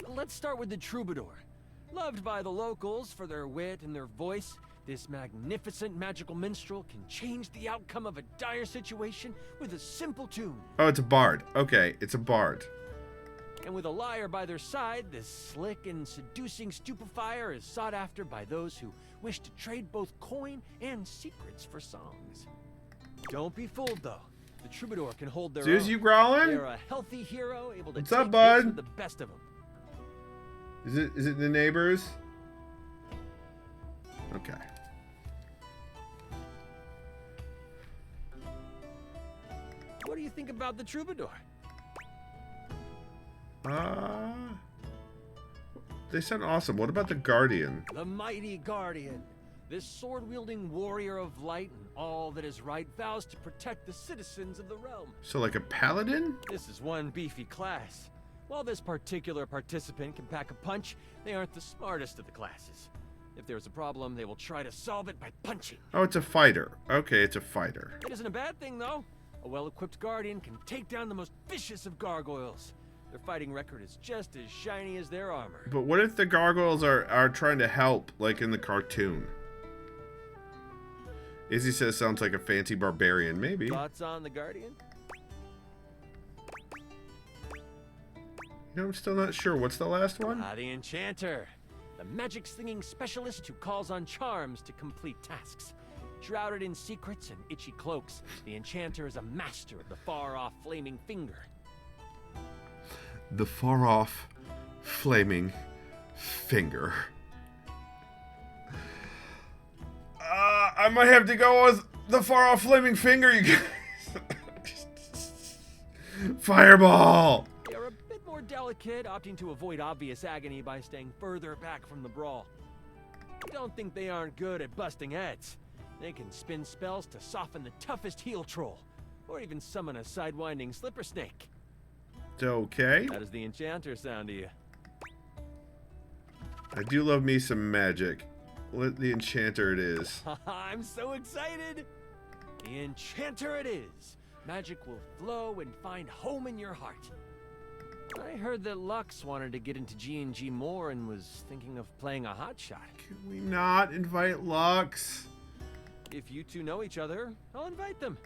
Let's start with the Troubadour. Loved by the locals for their wit and their voice, this magnificent magical minstrel can change the outcome of a dire situation with a simple tune. Oh, it's a bard. Okay, it's a bard. And with a liar by their side, this slick and seducing stupefier is sought after by those who wish to trade both coin and secrets for songs. Don't be fooled, though. The Troubadour can hold their Zeus, own. you growling? They're a healthy hero able to What's take up, bud? hits with the best of them. Is it the neighbors? Okay. What do you think about the Troubadour? They sound awesome. What about the Guardian? The mighty Guardian. This sword-wielding warrior of light and all that is right vows to protect the citizens of the realm. So like a paladin? This is one beefy class. While this particular participant can pack a punch, they aren't the smartest of the classes. If there's a problem, they will try to solve it by punching. Oh, it's a fighter. Okay, it's a fighter. It isn't a bad thing, though. A well-equipped Guardian can take down the most vicious of gargoyles. Their fighting record is just as shiny as their armor. But what if the gargoyles are trying to help, like in the cartoon? Izzy says sounds like a fancy barbarian. Maybe. Thoughts on the Guardian? You know, I'm still not sure. What's the last one? The Enchanter. The magic-slinging specialist who calls on charms to complete tasks. Shrouded in secrets and itchy cloaks, the Enchanter is a master of the far-off flaming finger. The far-off flaming finger. I might have to go with the far-off flaming finger, you guys. Fireball! They are a bit more delicate, opting to avoid obvious agony by staying further back from the brawl. Don't think they aren't good at busting heads. They can spin spells to soften the toughest heel troll, or even summon a sidewinding slipper snake. Okay. How does the Enchanter sound to you? I do love me some magic. Let the Enchanter it is. I'm so excited! The Enchanter it is! Magic will flow and find home in your heart. I heard that Lux wanted to get into G&G more and was thinking of playing a hotshot. Can we not invite Lux? If you two know each other, I'll invite them.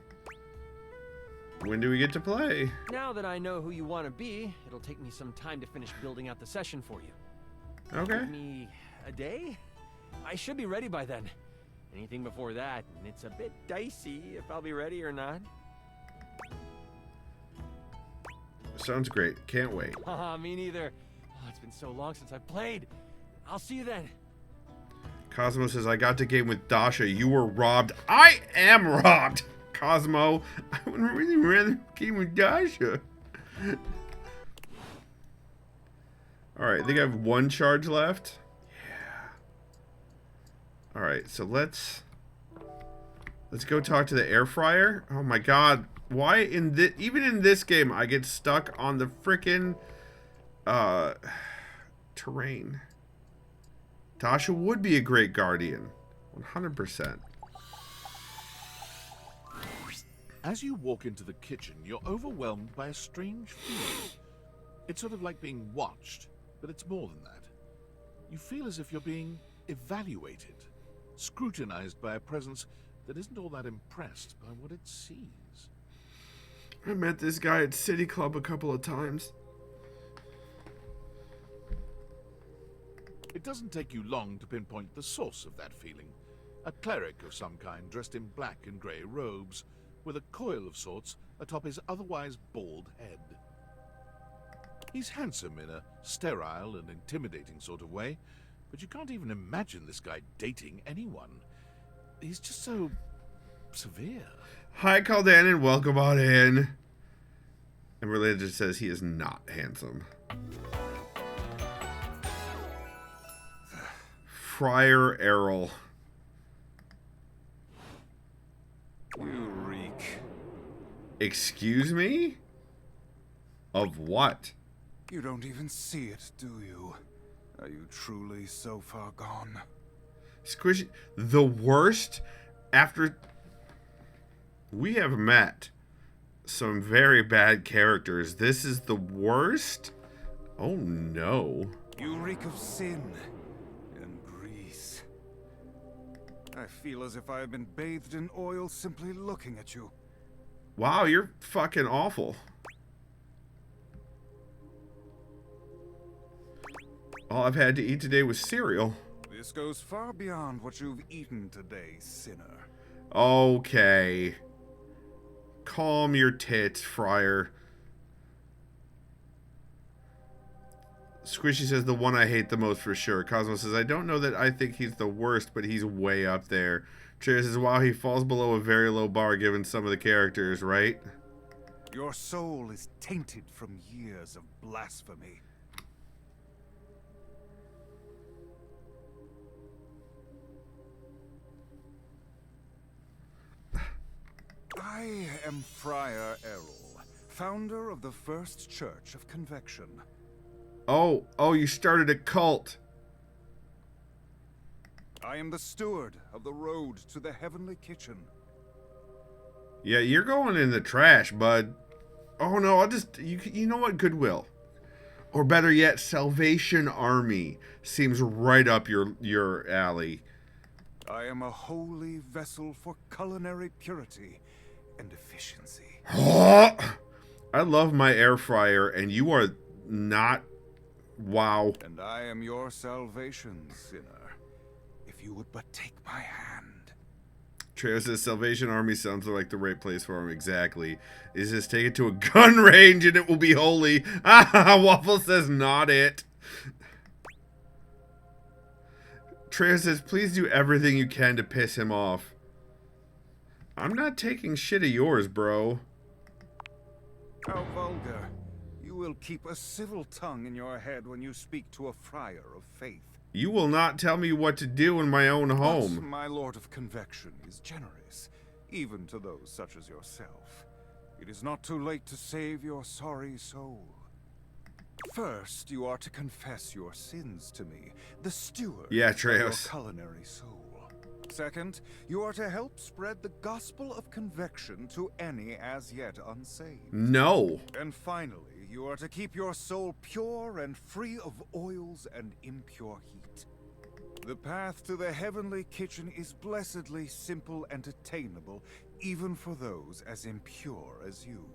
When do we get to play? Now that I know who you want to be, it'll take me some time to finish building out the session for you. Okay. Give me a day? I should be ready by then. Anything before that, and it's a bit dicey if I'll be ready or not. Sounds great. Can't wait. Haha, me neither. Oh, it's been so long since I've played. I'll see you then. Cosmo says, I got to game with Dasha. You were robbed. I am robbed! Cosmo, I would really rather game with Dasha. Alright, I think I have one charge left. Yeah. Alright, so let's go talk to the air fryer. Oh my god. Why in this, even in this game, I get stuck on the frickin' terrain. Dasha would be a great guardian. 100%. As you walk into the kitchen, you're overwhelmed by a strange feeling. It's sort of like being watched, but it's more than that. You feel as if you're being evaluated, scrutinized by a presence that isn't all that impressed by what it sees. I met this guy at City Club a couple of times. It doesn't take you long to pinpoint the source of that feeling. A cleric of some kind dressed in black and grey robes, with a coil of sorts atop his otherwise bald head. He's handsome in a sterile and intimidating sort of way, but you can't even imagine this guy dating anyone. He's just so severe. Hi, Caldan, and welcome on in. And Religion says he is not handsome. Friar Errol. You reek. Excuse me? Of what? You don't even see it, do you? Are you truly so far gone? Squishy. The worst after... We have met some very bad characters. This is the worst? Oh no. You reek of sin and grease. I feel as if I have been bathed in oil simply looking at you. Wow, you're fucking awful. All I've had to eat today was cereal. This goes far beyond what you've eaten today, sinner. Okay. Calm your tits, Friar. Squishy says the one I hate the most for sure. Cosmo says, I don't know that I think he's the worst, but he's way up there. Trey says, wow, he falls below a very low bar given some of the characters, right? Your soul is tainted from years of blasphemy. I am Friar Errol, founder of the First Church of Convection. Oh, you started a cult. I am the steward of the road to the heavenly kitchen. Yeah, you're going in the trash, bud. Oh no, I'll just, you know what, Goodwill. Or better yet, Salvation Army seems right up your alley. I am a holy vessel for culinary purity and efficiency. I love my air fryer, and you are not. Wow. And I am your salvation, sinner. If you would but take my hand. Treo says Salvation Army sounds like the right place for him. Exactly. Is just take it to a gun range and it will be holy. Waffle says not it. Treo says please do everything you can to piss him off. I'm not taking shit of yours, bro. How vulgar. You will keep a civil tongue in your head when you speak to a friar of faith. You will not tell me what to do in my own home. But my Lord of Convection is generous, even to those such as yourself. It is not too late to save your sorry soul. First, you are to confess your sins to me, the steward of your culinary soul. Second, you are to help spread the gospel of convection to any as yet unsaved. No. And finally, you are to keep your soul pure and free of oils and impure heat. The path to the heavenly kitchen is blessedly simple and attainable, even for those as impure as you.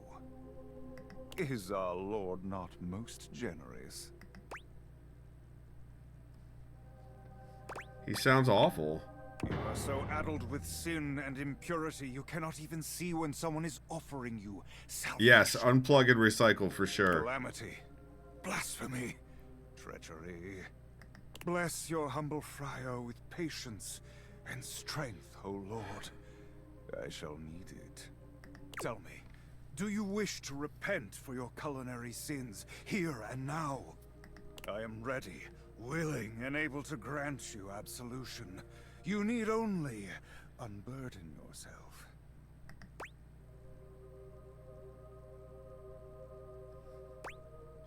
Is our Lord not most generous? He sounds awful. You are so addled with sin and impurity, you cannot even see when someone is offering you salvation. Yes, unplug and recycle for sure. Calamity, blasphemy, treachery. Bless your humble friar with patience and strength, O Lord. I shall need it. Tell me, do you wish to repent for your culinary sins here and now? I am ready, willing, and able to grant you absolution. You need only unburden yourself.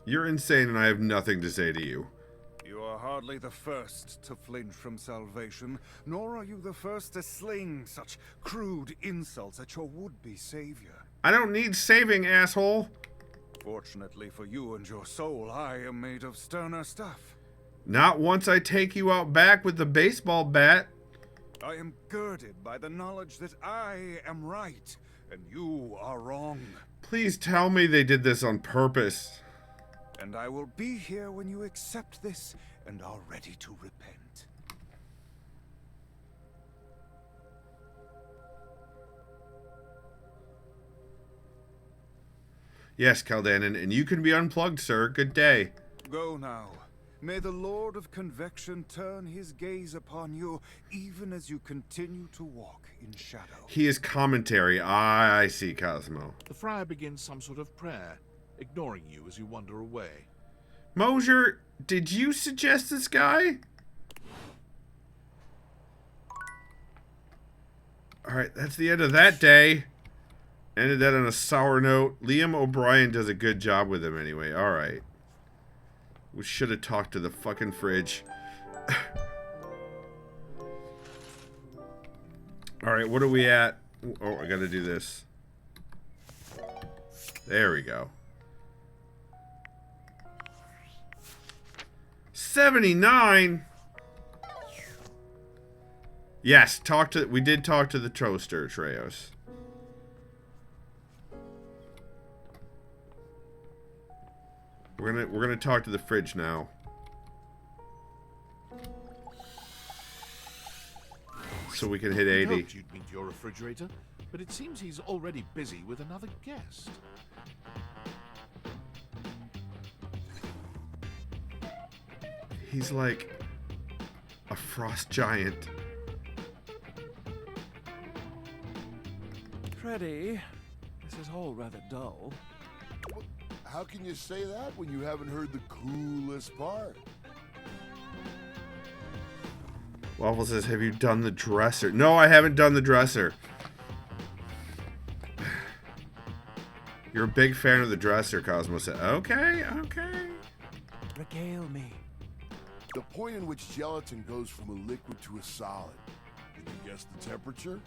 You're insane and I have nothing to say to you. You are hardly the first to flinch from salvation, nor are you the first to sling such crude insults at your would-be savior. I don't need saving, asshole. Fortunately for you and your soul, I am made of sterner stuff. Not once I take you out back with the baseball bat. I am girded by the knowledge that I am right, and you are wrong. Please tell me they did this on purpose. And I will be here when you accept this and are ready to repent. Yes, Caldanon, and you can be unplugged, sir. Good day. Go now. May the Lord of Convection turn his gaze upon you, even as you continue to walk in shadow. He is commentary. I see, Cosmo. The friar begins some sort of prayer, ignoring you as you wander away. Mosier, did you suggest this guy? Alright, that's the end of that day. Ended that on a sour note. Liam O'Brien does a good job with him anyway. Alright. We should have talked to the fucking fridge. Alright, what are we at? Oh, I gotta do this. There we go. 79? Yes, we did talk to the toaster, Treos. We're gonna talk to the fridge now. So we can hit 80. I hoped you'd meet your refrigerator, but it seems he's already busy with another guest. He's like a frost giant. Freddy, this is all rather dull. How can you say that when you haven't heard the coolest part? Waffle says, have you done the dresser? No, I haven't done the dresser. You're a big fan of the dresser, Cosmo said. Okay, okay. Regale me. The point in which gelatin goes from a liquid to a solid. Can you guess the temperature?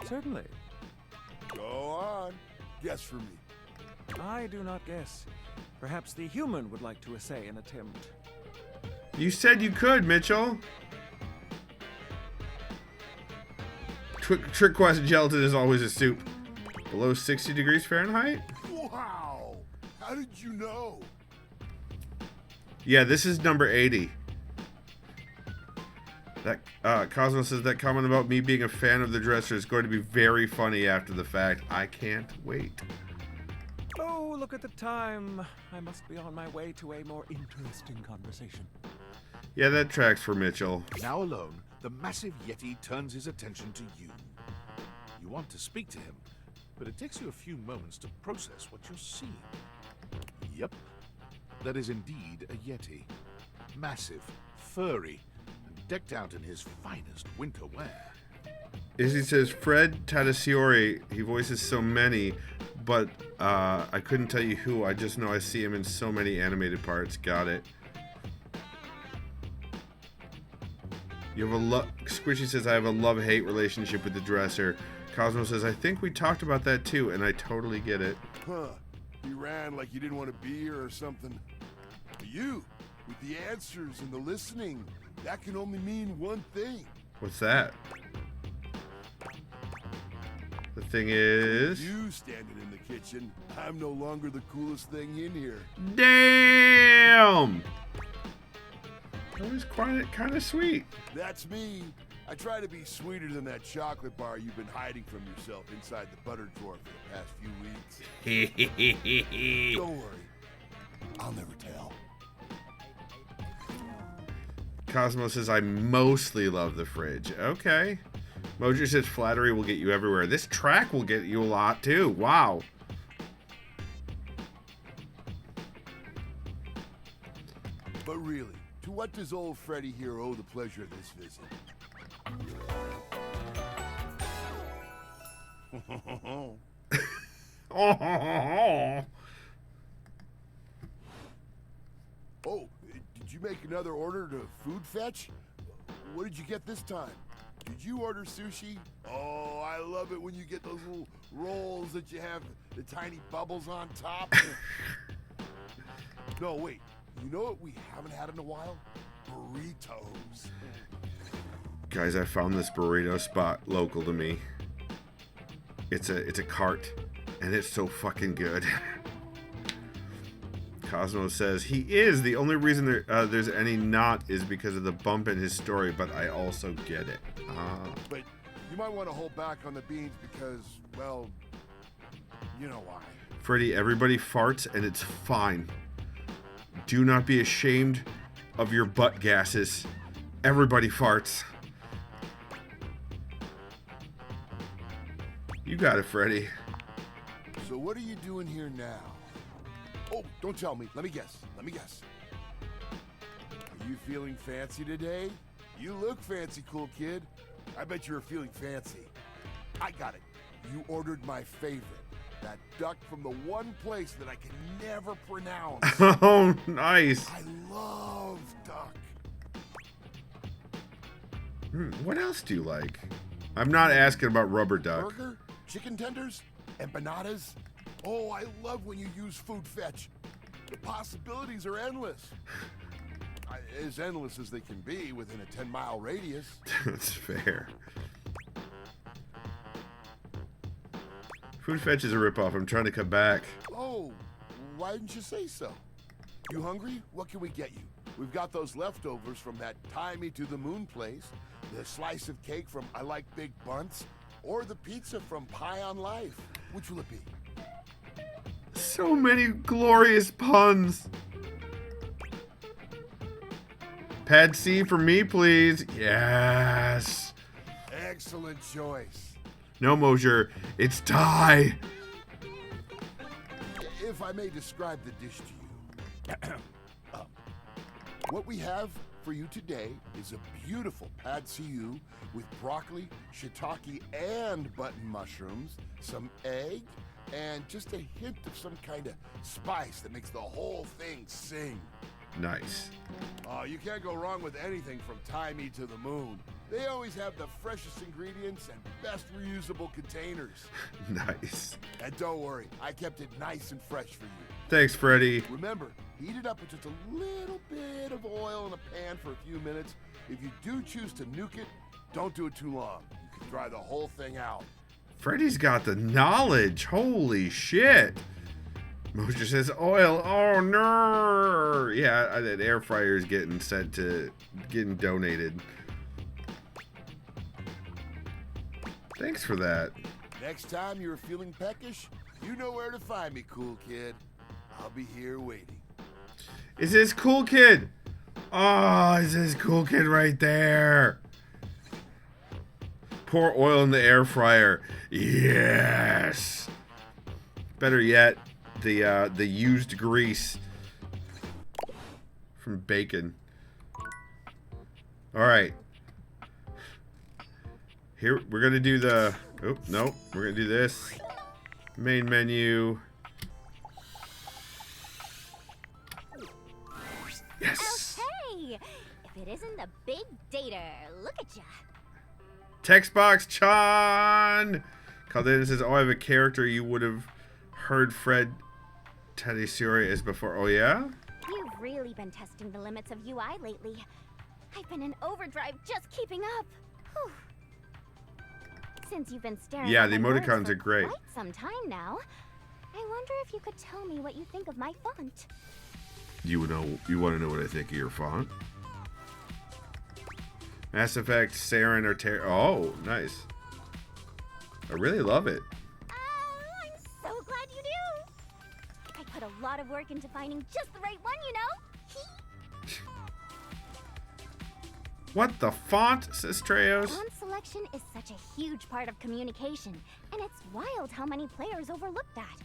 Certainly. Go on. Guess for me. I do not guess. Perhaps the human would like to essay an attempt. You said you could, Mitchell. Trick question, gelatin is always a soup. Below 60 degrees Fahrenheit? Wow! How did you know? Yeah, this is number 80. That Cosmo says that comment about me being a fan of the dresser is going to be very funny after the fact. I can't wait. Oh, look at the time. I must be on my way to a more interesting conversation. Yeah, that tracks for Mitchell. Now alone, the massive Yeti turns his attention to you. You want to speak to him, but it takes you a few moments to process what you're seeing. Yep, that is indeed a Yeti. Massive, furry, and decked out in his finest winter wear. Izzy says, Fred Tatasciore, he voices so many, but I couldn't tell you who. I just know I see him in so many animated parts. Got it. You have a Squishy says, I have a love-hate relationship with the dresser. Cosmo says, I think we talked about that too, and I totally get it. Huh. He ran like he didn't want to be here or something. But you, with the answers and the listening, that can only mean one thing. What's that? The thing is... You standing in the kitchen, I'm no longer the coolest thing in here. Damn! That was kind of sweet. That's me. I try to be sweeter than that chocolate bar you've been hiding from yourself inside the butter drawer for the past few weeks. Don't worry. I'll never tell. Cosmo says, I mostly love the fridge. Okay. Mojo says, flattery will get you everywhere. This track will get you a lot, too. Wow. But really, to what does old Freddy here owe the pleasure of this visit? Oh, did you make another order to food fetch? What did you get this time? Did you order sushi? Oh, I love it when you get those little rolls that you have the tiny bubbles on top. No, wait. You know what we haven't had in a while? Burritos. Guys, I found this burrito spot local to me. It's a cart, and it's so fucking good. Cosmo says he is. The only reason there's any knot is because of the bump in his story, but I also get it. But you might want to hold back on the beans because, well, you know why. Freddy, everybody farts, and it's fine. Do not be ashamed of your butt gases. Everybody farts. You got it, Freddy. So what are you doing here now? Oh, don't tell me. Let me guess. Are you feeling fancy today? You look fancy, cool kid. I bet you were feeling fancy. I got it. You ordered my favorite. That duck from the one place that I can never pronounce. Oh, nice. I love duck. What else do you like? I'm not asking about rubber duck. Burger? Chicken tenders? Empanadas? Oh, I love when you use food fetch. The possibilities are endless. As endless as they can be within a 10-mile radius. That's fair. Food fetch is a ripoff. I'm trying to come back. Oh, why didn't you say so? You hungry? What can we get you? We've got those leftovers from that tie me to the moon place, the slice of cake from I Like Big Bunts, or the pizza from Pie on Life. Which will it be? So many glorious puns. Pad C for me, please. Yes. Excellent choice. No, Mosier. It's Thai. If I may describe the dish to you. What we have for you today is a beautiful pad see ew with broccoli, shiitake, and button mushrooms, some egg, and just a hint of some kind of spice that makes the whole thing sing. Nice. You can't go wrong with anything from Tie Me to the Moon. They always have the freshest ingredients and best reusable containers. Nice. And don't worry, I kept it nice and fresh for you. Thanks, Freddy. Remember, heat it up with just a little bit of oil in a pan for a few minutes. If you do choose to nuke it, don't do it too long. You can dry the whole thing out. Freddy's got the knowledge. Holy shit. Mojo says oil. Oh no. Yeah, that air fryer is getting donated. Thanks for that. Next time you're feeling peckish, you know where to find me, cool kid. I'll be here waiting. Is this cool kid? Oh, is this cool kid right there? Pour oil in the air fryer. Yes. Better yet, the used grease from bacon. All right. Here we're gonna do the. Oh no, we're gonna do this. Main menu. Yes. Okay. If it isn't the big dater, look at ya. Text box Chan. Called in and says, "Oh, I have a character you would have heard Fred Teddy Suri is before. Oh, yeah? You've really been testing the limits of UI lately. I've been in overdrive just keeping up. Whew. Since you've been staring Yeah, at the my words emoticons for are great. quite some time now, I wonder if you could tell me what you think of my font. You want to know what I think of your font? Mass Effect, Saren, or Oh, nice. I really love it. I'm so glad you do. I put a lot of work into finding just the right one, you know. What the font, says Treos? Font selection is such a huge part of communication, and it's wild how many players overlook that.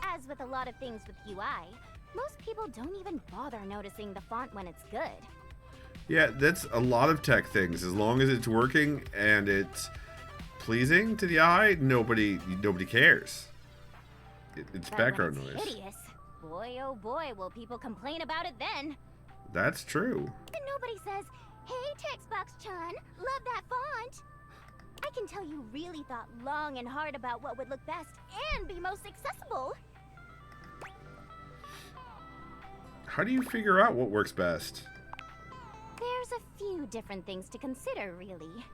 As with a lot of things with UI, most people don't even bother noticing the font when it's good. Yeah, that's a lot of tech things. As long as it's working and it's pleasing to the eye, nobody cares. It's But background when it's noise. hideous, boy oh boy will people complain about it then. That's true. And nobody says, "Hey, Textbox-chan, love that font." I can tell you really thought long and hard about what would look best and be most accessible. How do you figure out what works best? There's a few different things to consider, really.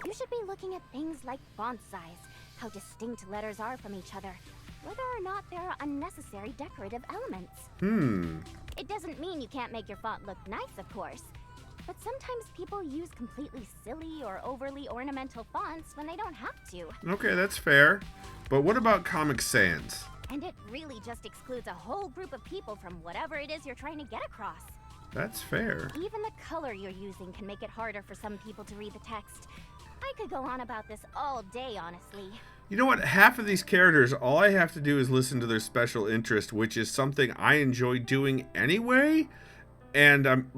You should be looking at things like font size, how distinct letters are from each other, whether or not there are unnecessary decorative elements. It doesn't mean you can't make your font look nice, of course, but sometimes people use completely silly or overly ornamental fonts when they don't have to. Okay, that's fair. But what about Comic Sans? And it really just excludes a whole group of people from whatever it is you're trying to get across. That's fair. Even the color you're using can make it harder for some people to read the text. I could go on about this all day, honestly. You know what? Half of these characters, all I have to do is listen to their special interest, which is something I enjoy doing anyway. And I'm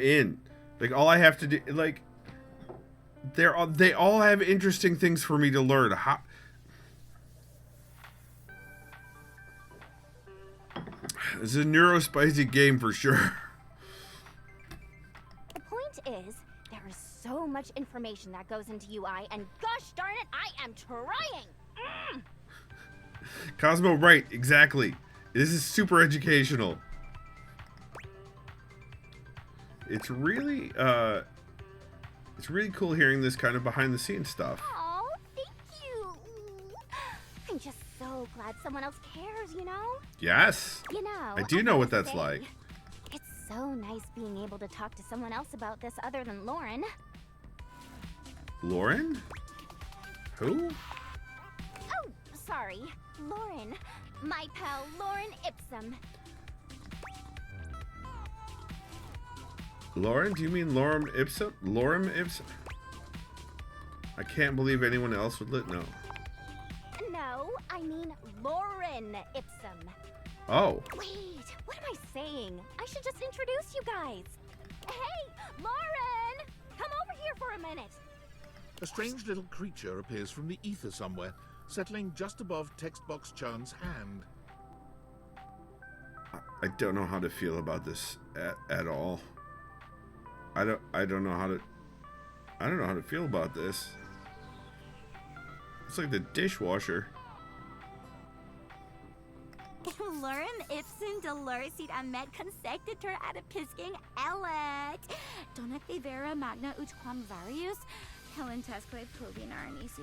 in. Like, all I have to do, like, they all have interesting things for me to learn. This is a neurospicy game for sure. The point is, there is so much information that goes into UI, and gosh darn it, I am trying! Cosmo, right, exactly. This is super educational. It's really cool hearing this kind of behind the scenes stuff. Oh, thank you! I'm just so glad someone else cares, you know? Yes. You know, I do know what gotta that's say, like. It's so nice being able to talk to someone else about this other than Lauren. Lauren? Who? Oh, sorry. Lauren. My pal, Lauren Ipsum. Lauren? Do you mean Lorem Ipsum? Lorem Ipsum? I can't believe anyone else would no. No, I mean Lauren Ipsum. Oh. Wait, what am I saying? I should just introduce you guys. Hey, Lauren! Come over here for a minute. A strange little creature appears from the ether somewhere, settling just above Textbox-chan's hand. I don't know how to feel about this at all. I don't know how to feel about this. It's like the dishwasher. Lauren Ipsen Dolores Ahmed consector ad pisking elet. Dona Vera magna ut quam varius. Helen Tesque provinar nisi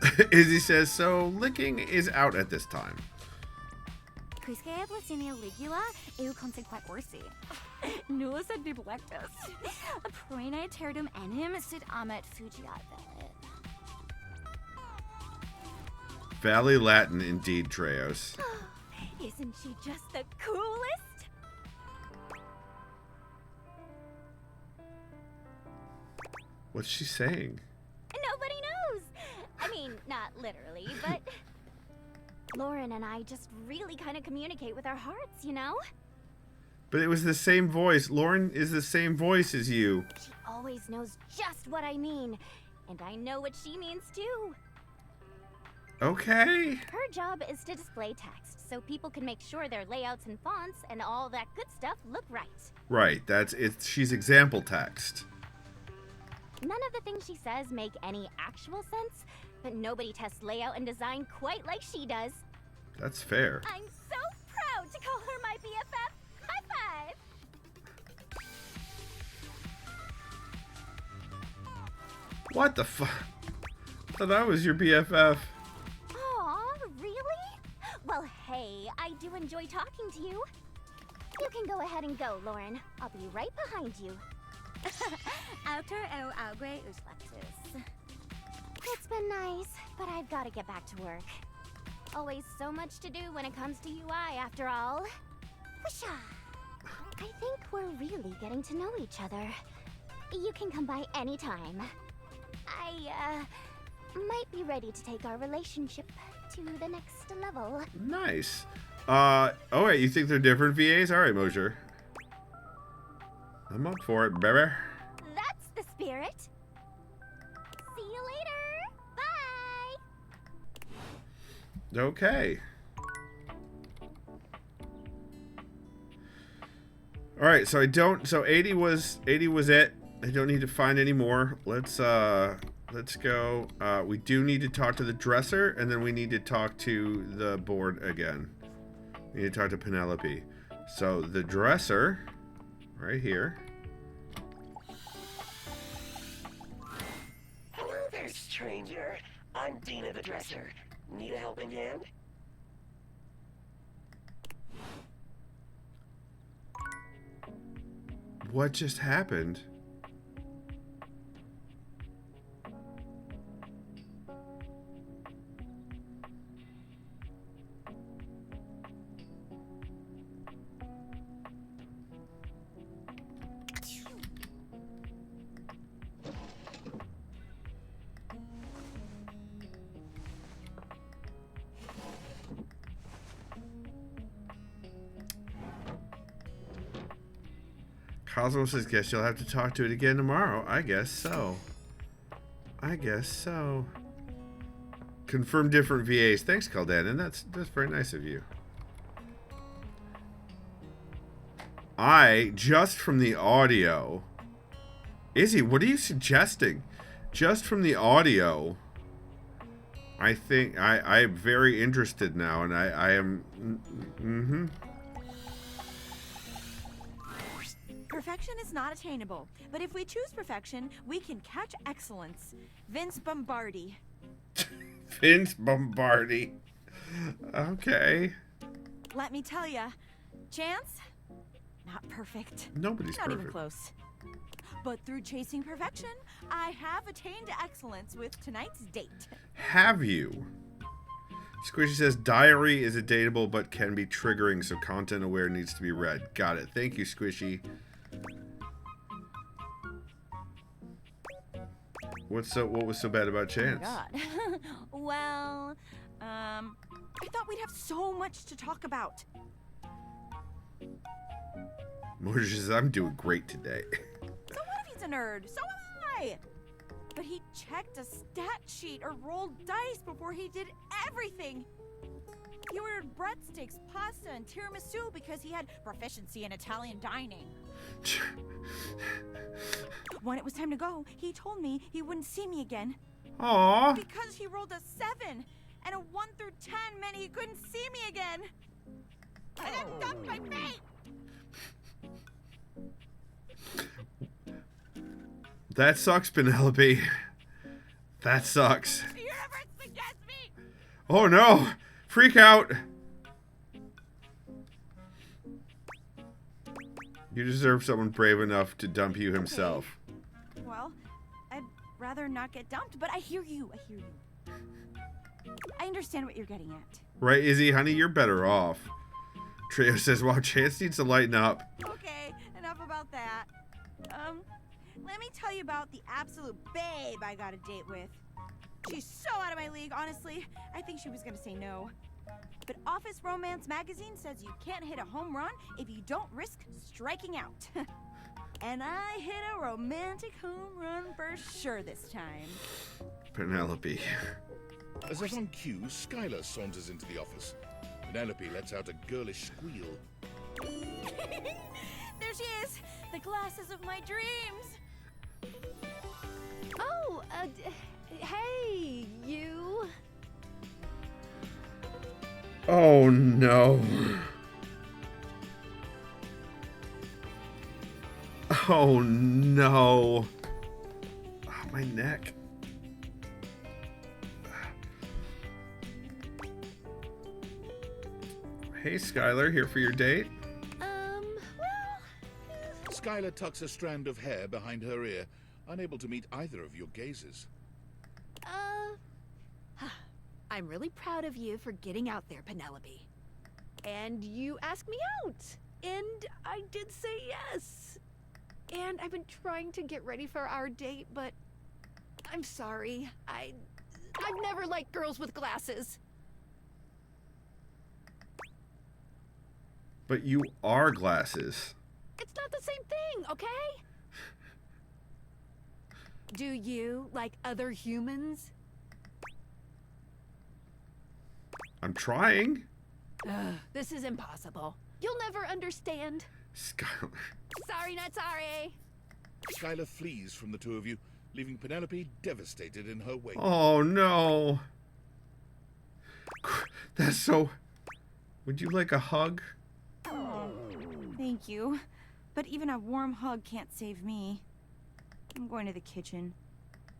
consector. Izzy says, so licking is out at this time. Quisque Licinia ligula eu consequat orsi. Nullus ad biblectus. Proina terdum enim sit amet fugiat velit. Valley Latin indeed, Treos. Isn't she just the coolest? What's she saying? Nobody knows. I mean, not literally, but Lauren and I just really kind of communicate with our hearts, you know? But it was the same voice. Lauren is the same voice as you. She always knows just what I mean, and I know what she means too. Okay. Her job is to display text, so people can make sure their layouts and fonts and all that good stuff look right. Right, that's it. She's example text. None of the things she says make any actual sense, but nobody tests layout and design quite like she does. That's fair. I'm so proud to call her my BFF. High five! What the fuck? I thought I was your BFF. Aw, really? Well, hey, I do enjoy talking to you. You can go ahead and go, Lauren. I'll be right behind you. Autor o alguém os latus. It's been nice, but I've got to get back to work. Always so much to do when it comes to UI, after all. Whoosha! I think we're really getting to know each other. You can come by anytime. I, might be ready to take our relationship to the next level. Nice. Oh wait, you think they're different VAs? Alright, Mosier. I'm up for it, baby. That's the spirit. See you later. Bye. Okay. Alright, so 80 was it. I don't need to find any more. Let's go. We do need to talk to the dresser, and then we need to talk to the board again. We need to talk to Penelope. So the dresser, right here. Hello there, stranger. I'm Dina the dresser. Need a helping hand? What just happened? Cosmo says, guess you'll have to talk to it again tomorrow. I guess so. I guess so. Confirm different VAs. Thanks, Caldan, that's very nice of you. Just from the audio... Izzy, what are you suggesting? Just from the audio... I think... I'm very interested now, and I am... Mm-hmm. Perfection is not attainable, but if we choose perfection, we can catch excellence. Vince Bombardi. Vince Bombardi. Okay. Let me tell ya, Chance, not perfect. Nobody's not perfect. even close. But through chasing perfection, I have attained excellence with tonight's date. Have you? Squishy says, diary is dateable but can be triggering, so content aware needs to be read. Got it. Thank you, Squishy. What was so bad about Chance? Oh my God. Well, I thought we'd have so much to talk about. Mordor says, I'm doing great today. So what if he's a nerd? So am I! But he checked a stat sheet or rolled dice before he did everything. He ordered breadsticks, pasta, and tiramisu because he had proficiency in Italian dining. When it was time to go, he told me he wouldn't see me again. Aww. Because he rolled a 7, and a 1 through 10 meant he couldn't see me again. And then dumped my fate. That sucks, Penelope. That sucks. The universe suggests me. Oh no! Freak out! You deserve someone brave enough to dump you himself. Okay. Well, I'd rather not get dumped, but I hear you. I hear you. I understand what you're getting at. Right, Izzy? Honey, you're better off. Trio says, wow, Chance needs to lighten up. Okay, enough about that. Let me tell you about the absolute babe I got a date with. She's so out of my league, honestly. I think she was gonna say no. But Office Romance magazine says you can't hit a home run if you don't risk striking out. And I hit a romantic home run for sure this time. Penelope. As if on cue, Skylar saunters into the office. Penelope lets out a girlish squeal. There she is! The glasses of my dreams! Hey, you. Oh no. Oh no. Oh, my neck. Hey, Skylar, here for your date? Skylar tucks a strand of hair behind her ear, unable to meet either of your gazes. I'm really proud of you for getting out there, Penelope. And you asked me out, and I did say yes. And I've been trying to get ready for our date, but I'm sorry. I've never liked girls with glasses. But you are glasses. It's not the same thing, okay? Do you like other humans? I'm trying. This is impossible. You'll never understand. Skylar. Sorry, not sorry. Skylar flees from the two of you, leaving Penelope devastated in her wake. Oh no. That's so... Would you like a hug? Thank you. But even a warm hug can't save me. I'm going to the kitchen.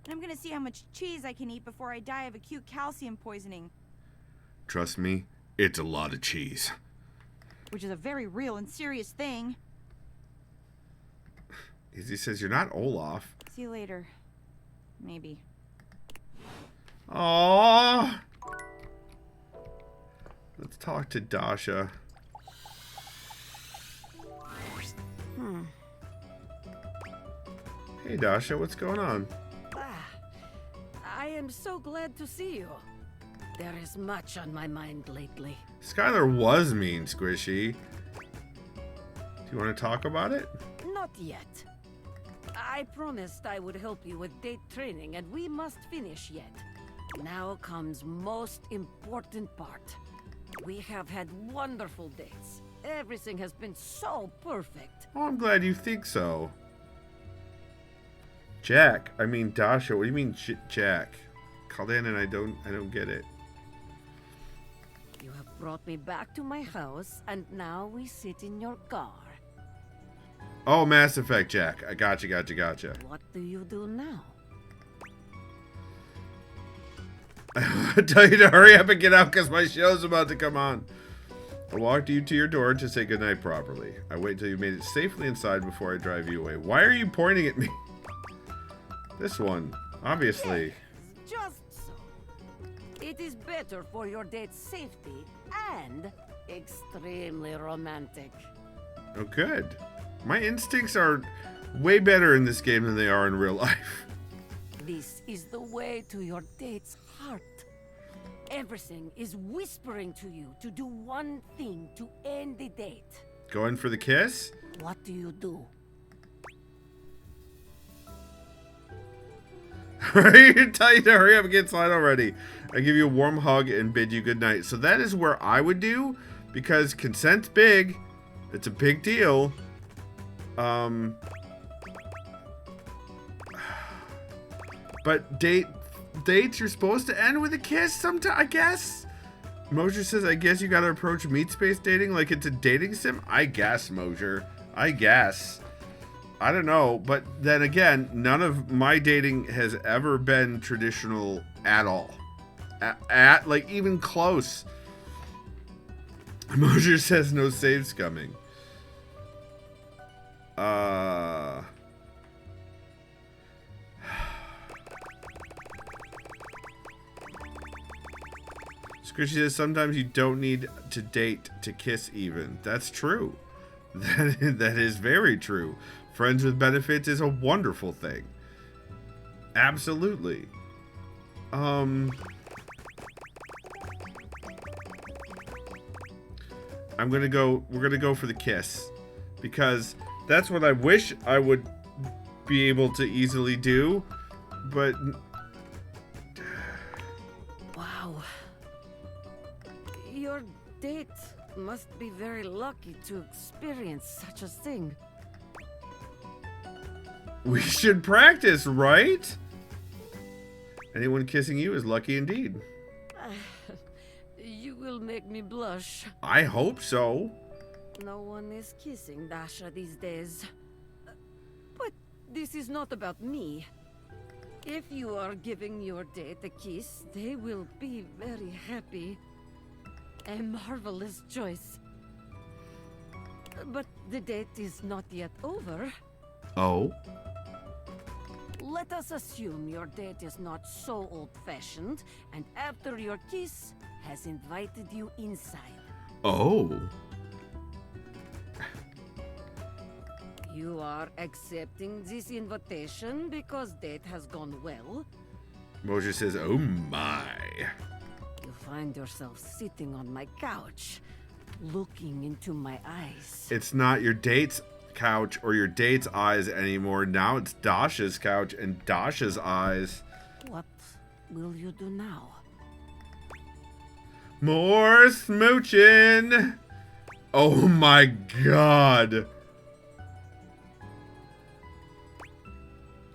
And I'm gonna see how much cheese I can eat before I die of acute calcium poisoning. Trust me, it's a lot of cheese. Which is a very real and serious thing. Izzy says you're not Olaf. See you later. Maybe. Aww. Let's talk to Dasha. Hey Dasha, what's going on? I am so glad to see you. There is much on my mind lately. Skylar was mean, Squishy. Do you want to talk about it? Not yet. I promised I would help you with date training, and we must finish yet. Now comes most important part. We have had wonderful dates. Everything has been so perfect. Oh, I'm glad you think so. Jack, I mean Dasha. What do you mean, Jack? Called in and I don't get it. You have brought me back to my house, and now we sit in your car. Oh, Mass Effect, Jack. I gotcha. What do you do now? I tell you to hurry up and get out because my show's about to come on. I walked you to your door to say goodnight properly. I wait till you made it safely inside before I drive you away. Why are you pointing at me? This one, obviously. Just so. It is better for your date's safety and extremely romantic. Oh, good. My instincts are way better in this game than they are in real life. This is the way to your date's heart. Everything is whispering to you to do one thing to end the date. Going for the kiss? What do you do? I tell you to hurry up and get inside already. I give you a warm hug and bid you goodnight. So that is where I would do, because consent's big. It's a big deal. But dates you're supposed to end with a kiss sometime, I guess. Mosier says, I guess you gotta approach meat space dating like it's a dating sim. I guess, Mosier. I guess. I don't know, but then again, none of my dating has ever been traditional at all. At like even close. Mosier says no saves coming. Squishy says sometimes you don't need to date to kiss even. That's true. That is very true. Friends with benefits is a wonderful thing. Absolutely. I'm gonna go, we're gonna go for the kiss. Because that's what I wish I would be able to easily do. But... Wow. Your date must be very lucky to experience such a thing. we should practice, right? Anyone kissing you is lucky indeed. You will make me blush. I hope so. No one is kissing Dasha these days. But this is not about me. If you are giving your date a kiss, they will be very happy. A marvelous choice. But the date is not yet over. Oh? Let us assume your date is not so old-fashioned, and after your kiss, has invited you inside. Oh. You are accepting this invitation because date has gone well. Moshe says, oh my. You find yourself sitting on my couch, looking into my eyes. It's not your date's couch or your date's eyes anymore. Now it's Dasha's couch and Dasha's eyes. What will you do now? More smooching. Oh my god.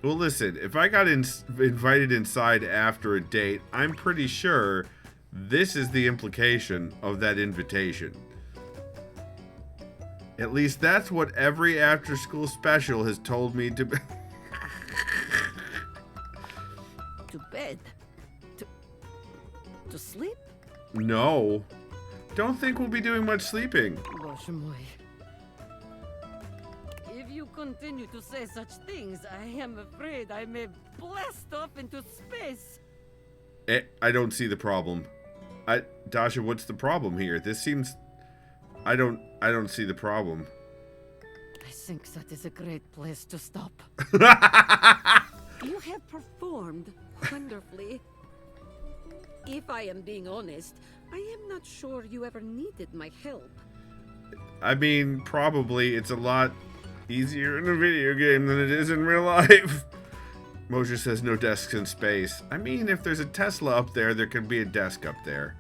Well, listen, if I got invited inside after a date, I'm pretty sure this is the implication of that invitation. At least that's what every after-school special has told me to be. To bed? To sleep? No. Don't think we'll be doing much sleeping. Gosh, moi. If you continue to say such things, I am afraid I may blast off into space. I don't see the problem. Dasha, what's the problem here? This seems... I don't see the problem. I think that is a great place to stop. You have performed wonderfully. If I am being honest, I am not sure you ever needed my help. I mean, probably it's a lot easier in a video game than it is in real life. Moshe says no desks in space. I mean, if there's a Tesla up there, there could be a desk up there.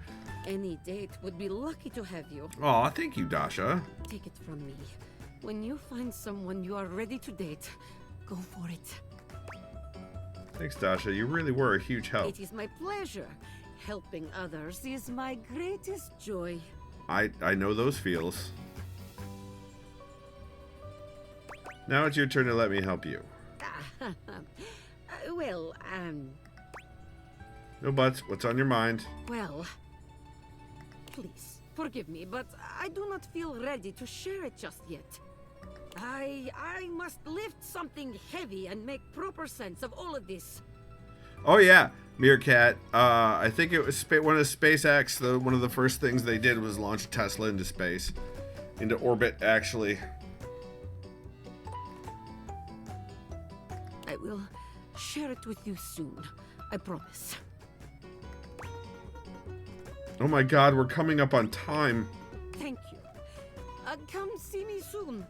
Any date would be lucky to have you. Aw, thank you, Dasha. Take it from me. When you find someone you are ready to date, go for it. Thanks, Dasha. You really were a huge help. It is my pleasure. Helping others is my greatest joy. I know those feels. Now it's your turn to let me help you. Well, No buts. What's on your mind? well, please, forgive me, but I do not feel ready to share it just yet. I must lift something heavy and make proper sense of all of this. Oh yeah, Meerkat. I think it was one of SpaceX. One of the first things they did was launch Tesla into space, into orbit, actually. I will share it with you soon. I promise. Oh my God, we're coming up on time. Thank you. Come see me soon.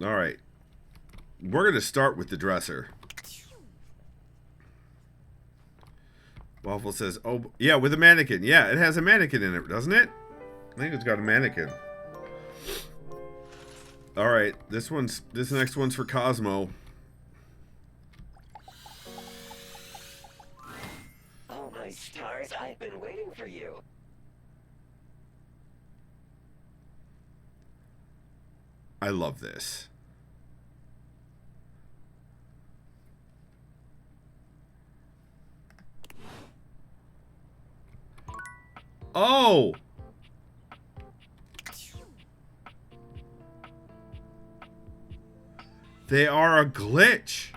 All right. We're going to start with the dresser. Waffle says, oh, yeah, with a mannequin. Yeah, it has a mannequin in it, doesn't it? I think it's got a mannequin. All right, this next one's for Cosmo. Oh my stars, I've been waiting for you. I love this. Oh! They are a glitch.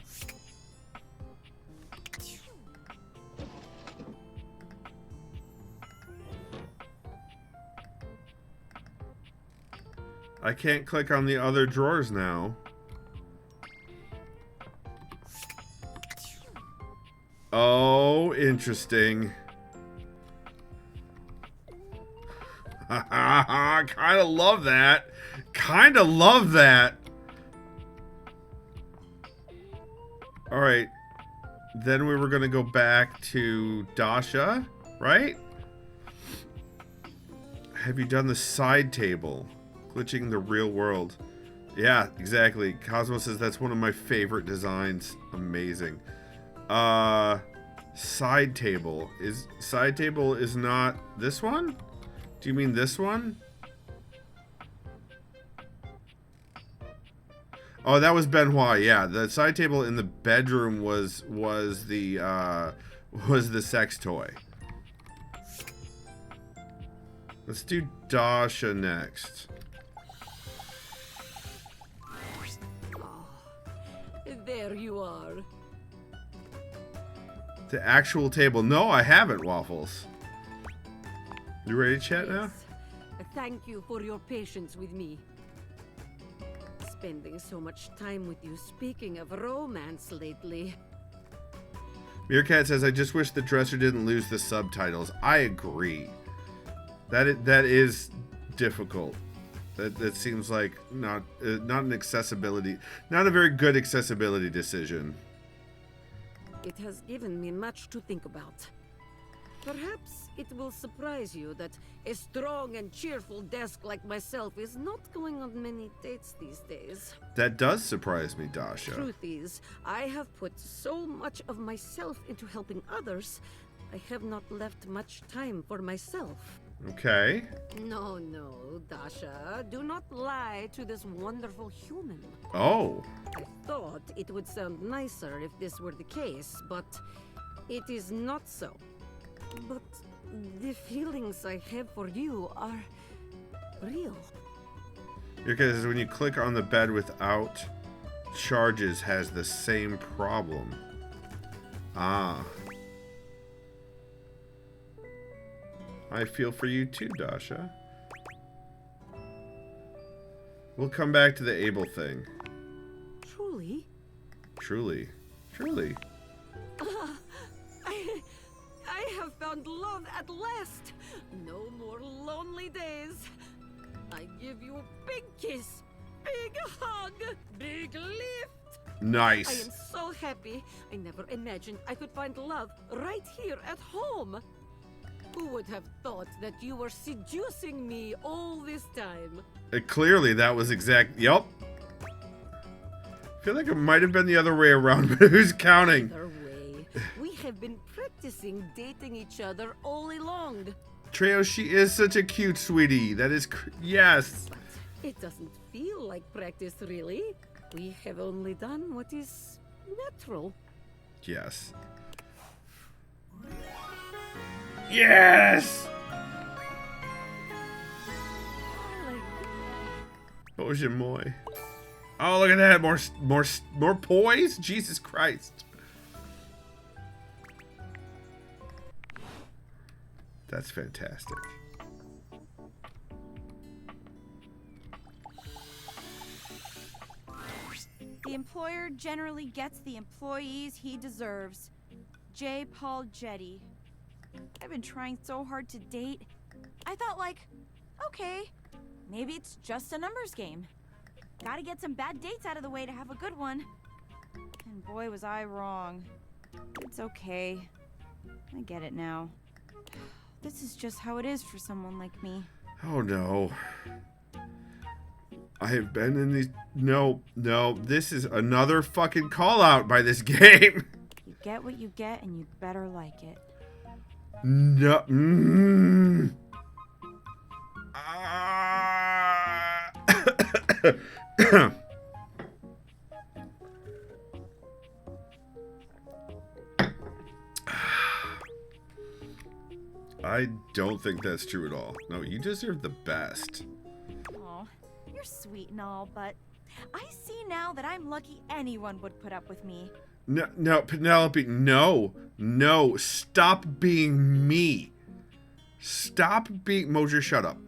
I can't click on the other drawers now. Oh, interesting. Kinda love that. Kinda love that. Alright. Then we were gonna go back to Dasha, right? Have you done the side table? Glitching the real world. Yeah, exactly. Cosmo says that's one of my favorite designs. Amazing. Side table. Side table is not this one? Do you mean this one? Oh, that was Benoit. Yeah, the side table in the bedroom was the sex toy. Let's do Dasha next. There you are. The actual table. No, I haven't, Waffles. You ready to chat now? Thank you for your patience with me. Spending so much time with you, speaking of romance lately. Meerkat says, I just wish the dresser didn't lose the subtitles. I agree. That is difficult. That seems like not an accessibility, not a very good accessibility decision. It has given me much to think about. Perhaps it will surprise you that a strong and cheerful desk like myself is not going on many dates these days. That does surprise me, Dasha. Truth is, I have put so much of myself into helping others, I have not left much time for myself. Okay. No, Dasha. Do not lie to this wonderful human. Oh. I thought it would sound nicer if this were the case, but it is not so. But the feelings I have for you are real. Because when you click on the bed without charges has the same problem. Ah. I feel for you too, Dasha. We'll come back to the Abel thing. Truly? Truly. Truly. I have found love at last. No more lonely days. I give you a big kiss, big hug, big lift. Nice. I am so happy. I never imagined I could find love right here at home. Who would have thought that you were seducing me all this time? Clearly, that was exact. Yup. I feel like it might have been the other way around, but who's counting? Either way, we have been practicing dating each other all along. Treo, she is such a cute sweetie. That is, yes. But it doesn't feel like practice, really. We have only done what is natural. Yes. Yes! Oje moi. Oh, look at that. More poise? Jesus Christ. That's fantastic. The employer generally gets the employees he deserves. J. Paul Jetty. I've been trying so hard to date. I thought, like, okay, maybe it's just a numbers game. Gotta get some bad dates out of the way to have a good one. And boy, was I wrong. It's okay. I get it now. This is just how it is for someone like me. Oh no. I have been in these. No, this is another fucking call out by this game. You get what you get, and you better like it. No. I don't think that's true at all. No, you deserve the best. Aw, you're sweet and all, but I see now that I'm lucky anyone would put up with me. No, Penelope, no, stop being me. Stop being... Mosier, shut up.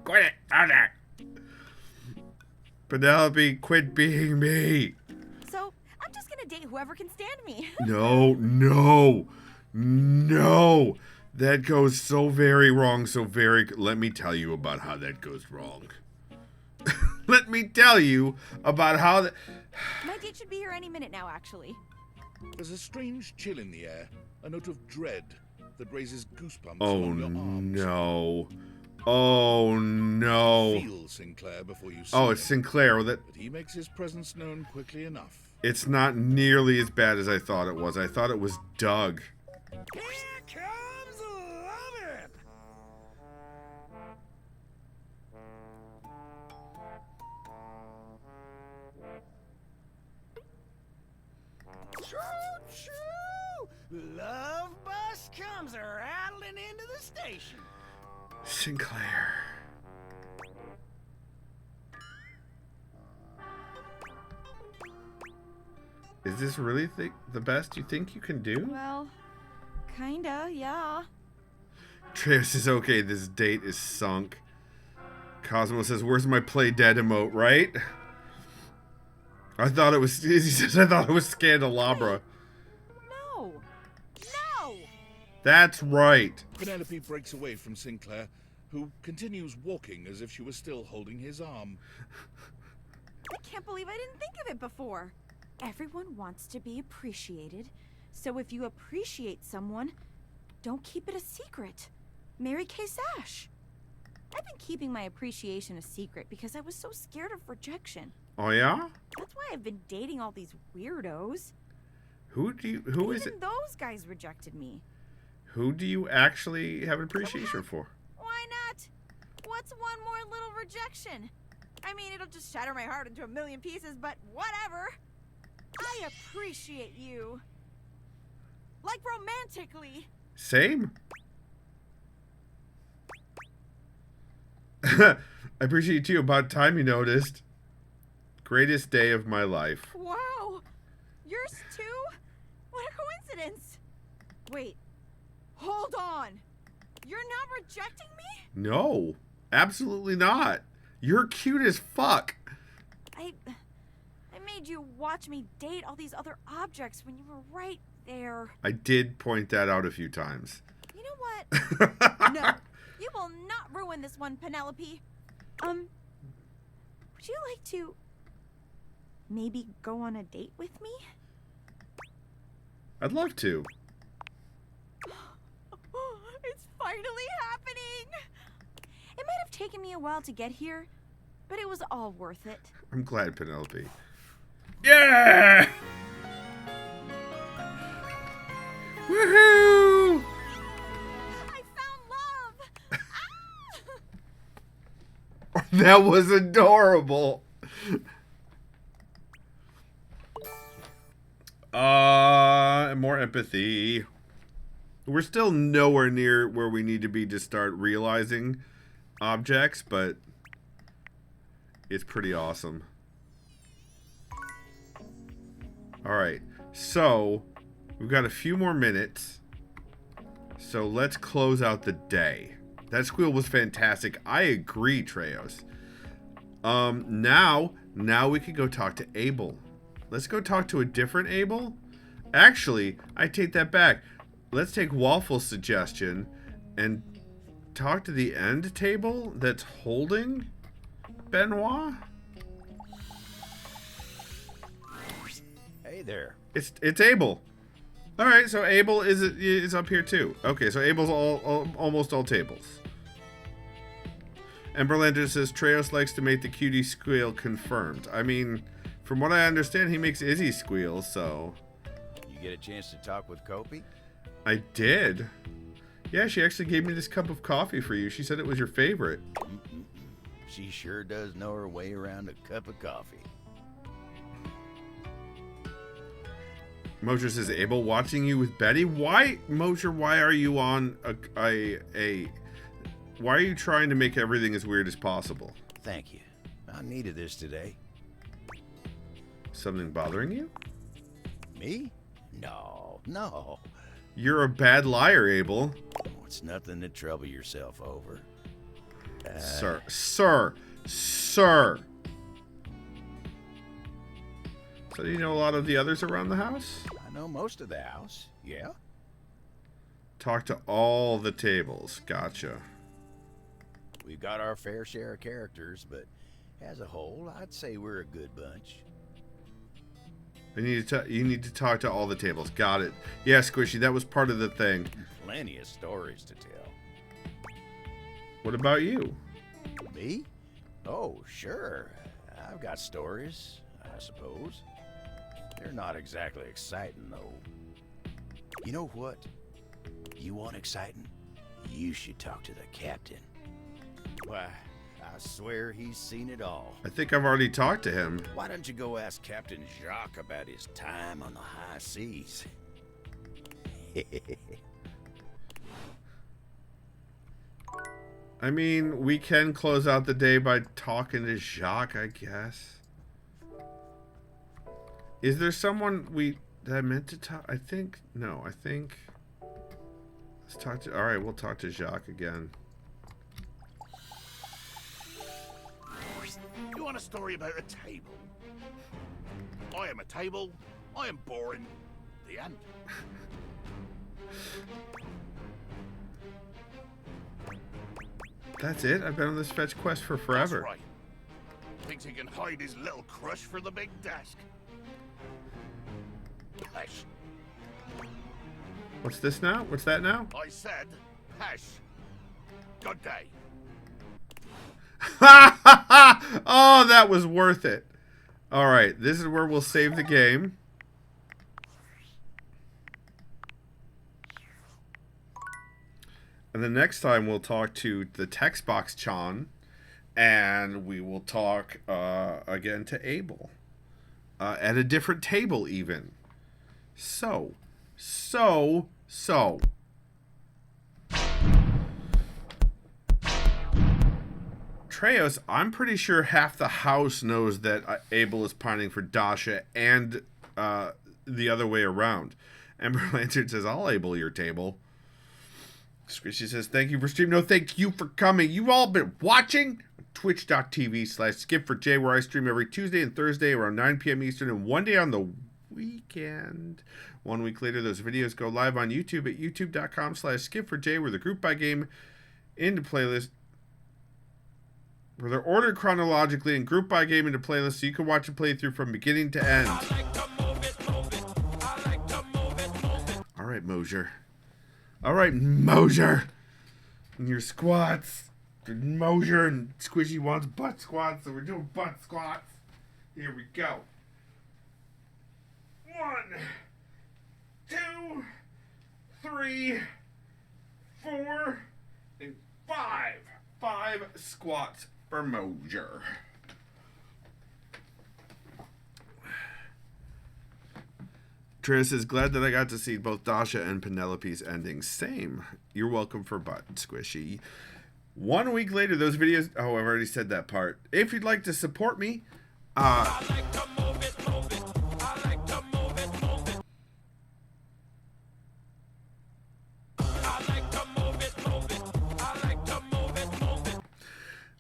Quit it, okay. Penelope, quit being me. So, I'm just gonna date whoever can stand me. No. That goes so very wrong, Let me tell you about how that goes wrong. Let me tell you about how that... My date should be here any minute now, actually. There's a strange chill in the air, a note of dread that raises goosebumps Oh along your arms. no. Oh no. Feel Sinclair before you see Oh, it's him, Sinclair. That but he makes his presence known quickly enough. it's not nearly as bad as I thought it was. I thought it was Doug. Here comes Lovin'! Choo-choo! Love bus comes rattling into the station. Sinclair. Is this really the best you think you can do? Well, kinda, yeah. Treos says, okay, this date is sunk. Cosmo says, where's my play dead emote, right? I thought it was, he says, I thought it was Scandelabra. No! No! That's right. Penelope breaks away from Sinclair, who continues walking as if she was still holding his arm. I can't believe I didn't think of it before. Everyone wants to be appreciated, so if you appreciate someone, don't keep it a secret. Mary Kay Sash. I've been keeping my appreciation a secret because I was so scared of rejection. Oh yeah? That's why I've been dating all these weirdos. Who is it? Even those guys rejected me. Who do you actually have appreciation for? Why not? What's one more little rejection? I mean, it'll just shatter my heart into a million pieces, but whatever. I appreciate you. Like romantically. Same. I appreciate you too. About time you noticed. Greatest day of my life. Wow. Yours too? What a coincidence. Wait. Hold on. You're not rejecting me? No, absolutely not. You're cute as fuck. I made you watch me date all these other objects when you were right there. I did point that out a few times. You know what? No. You will not ruin this one, Penelope. Would you like to maybe go on a date with me? I'd love to. It's finally happening! It might have taken me a while to get here, but it was all worth it. I'm glad, Penelope. Yeah! Woohoo! I found love! That was adorable. More empathy. We're still nowhere near where we need to be to start realizing objects, but it's pretty awesome. Alright, so we've got a few more minutes. So let's close out the day. That squeal was fantastic. I agree, Treos. Now we can go talk to Abel. Let's go talk to a different Abel. Actually, I take that back. Let's take Waffle's suggestion and talk to the end table that's holding Benoit. Hey there. It's Abel. All right, so Abel is up here too. Okay, so Abel's almost all tables. And Berlander says Treos likes to make the cutie squeal. Confirmed. I mean, from what I understand, he makes Izzy squeal. So You get a chance to talk with Kopi? I did. Yeah, she actually gave me this cup of coffee for you. She said it was your favorite. She sure does know her way around a cup of coffee. Mosher says, Abel watching you with Betty? Why, Mosher, why are you on why are you trying to make everything as weird as possible? Thank you. I needed this today. Something bothering you? Me? No. You're a bad liar, Abel. Oh, it's nothing to trouble yourself over. Sir. So do you know a lot of the others around the house? I know most of the house, yeah. Talk to all the tables. Gotcha. We've got our fair share of characters, but as a whole, I'd say we're a good bunch. You need to talk to all the tables. Got it. Yeah, Squishy, that was part of the thing. Plenty of stories to tell. What about you? Me? Oh, sure. I've got stories, I suppose. They're not exactly exciting, though. You know what? You want exciting? You should talk to the captain. Why, I swear he's seen it all. I think I've already talked to him. Why don't you go ask Captain Jacques about his time on the high seas? I mean, we can close out the day by talking to Jacques, I guess. Is there someone that I meant to talk? I think, no, I think. Let's talk to, alright, we'll talk to Jacques again. You want a story about a table? I am a table. I am boring. The end. That's it? I've been on this fetch quest for forever. That's right. Thinks he can hide his little crush for the big desk. Pesh. What's this now? What's that now? I said, pesh. Good day. Oh, that was worth it. Alright, this is where we'll save the game. And the next time we'll talk to the text box Chan, and we will talk again to Abel. At a different table even. So. Treos, I'm pretty sure half the house knows that Abel is pining for Dasha and the other way around. Ember Lantern says, I'll Abel your table. Squishy says, thank you for streaming. No, thank you for coming. You all been watching? Twitch.tv/SkipForJ, where I stream every Tuesday and Thursday around 9 p.m. Eastern and one day on the weekend. 1 week later, those videos go live on YouTube at youtube.com/SkipForJ, where the group by game into playlist, where they're ordered chronologically and grouped by game into playlists so you can watch a playthrough from beginning to end. Alright, Mosier. Alright, Mosier. And your squats. Mosier and Squishy wants butt squats, so we're doing butt squats. Here we go. 1, 2, 3, 4, and 5. 5 squats for Mosier. Tris is glad that I got to see both Dasha and Penelope's endings. Same. You're welcome for butt, Squishy. 1 week later, those videos... Oh, I've already said that part. If you'd like to support me...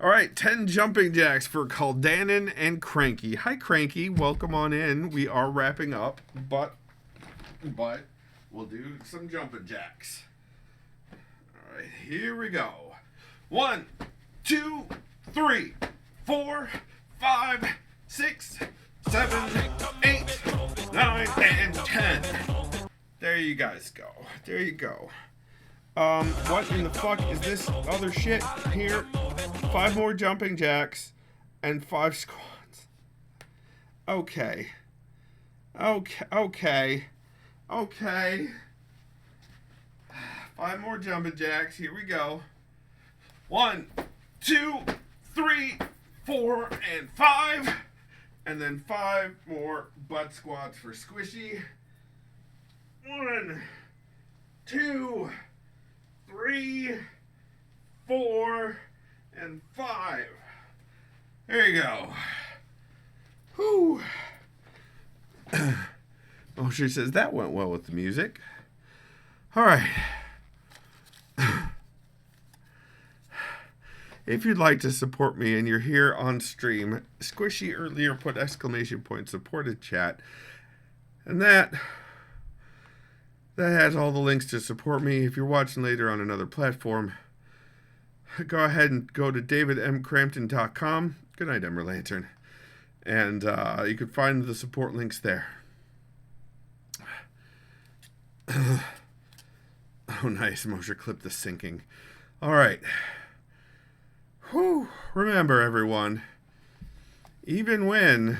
Alright, 10 jumping jacks for Caldanon and Cranky. Hi, Cranky. Welcome on in. We are wrapping up, but we'll do some jumping jacks. Alright, here we go. 1, 2, 3, 4, 5, 6, 7, 8, 9, and 10. There you guys go. There you go. What in the fuck is this other shit here? 5 more jumping jacks and 5 squats. Okay. 5 more jumping jacks. Here we go. 1, 2, 3, 4, and 5. And then 5 more butt squats for Squishy. 1, 2, 3, 4, and 5. There you go. Whew. Oh, she says that went well with the music. All right. If you'd like to support me and you're here on stream, Squishy earlier put exclamation point support in chat. And that has all the links to support me. If you're watching later on another platform, go ahead and go to davidmcrampton.com. Good night, Ember Lantern. And you can find the support links there. Oh, nice. Mosher clipped the syncing. All right. Whew. Remember, everyone, even when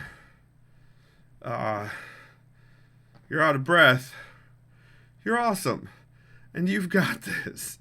you're out of breath, you're awesome. And you've got this.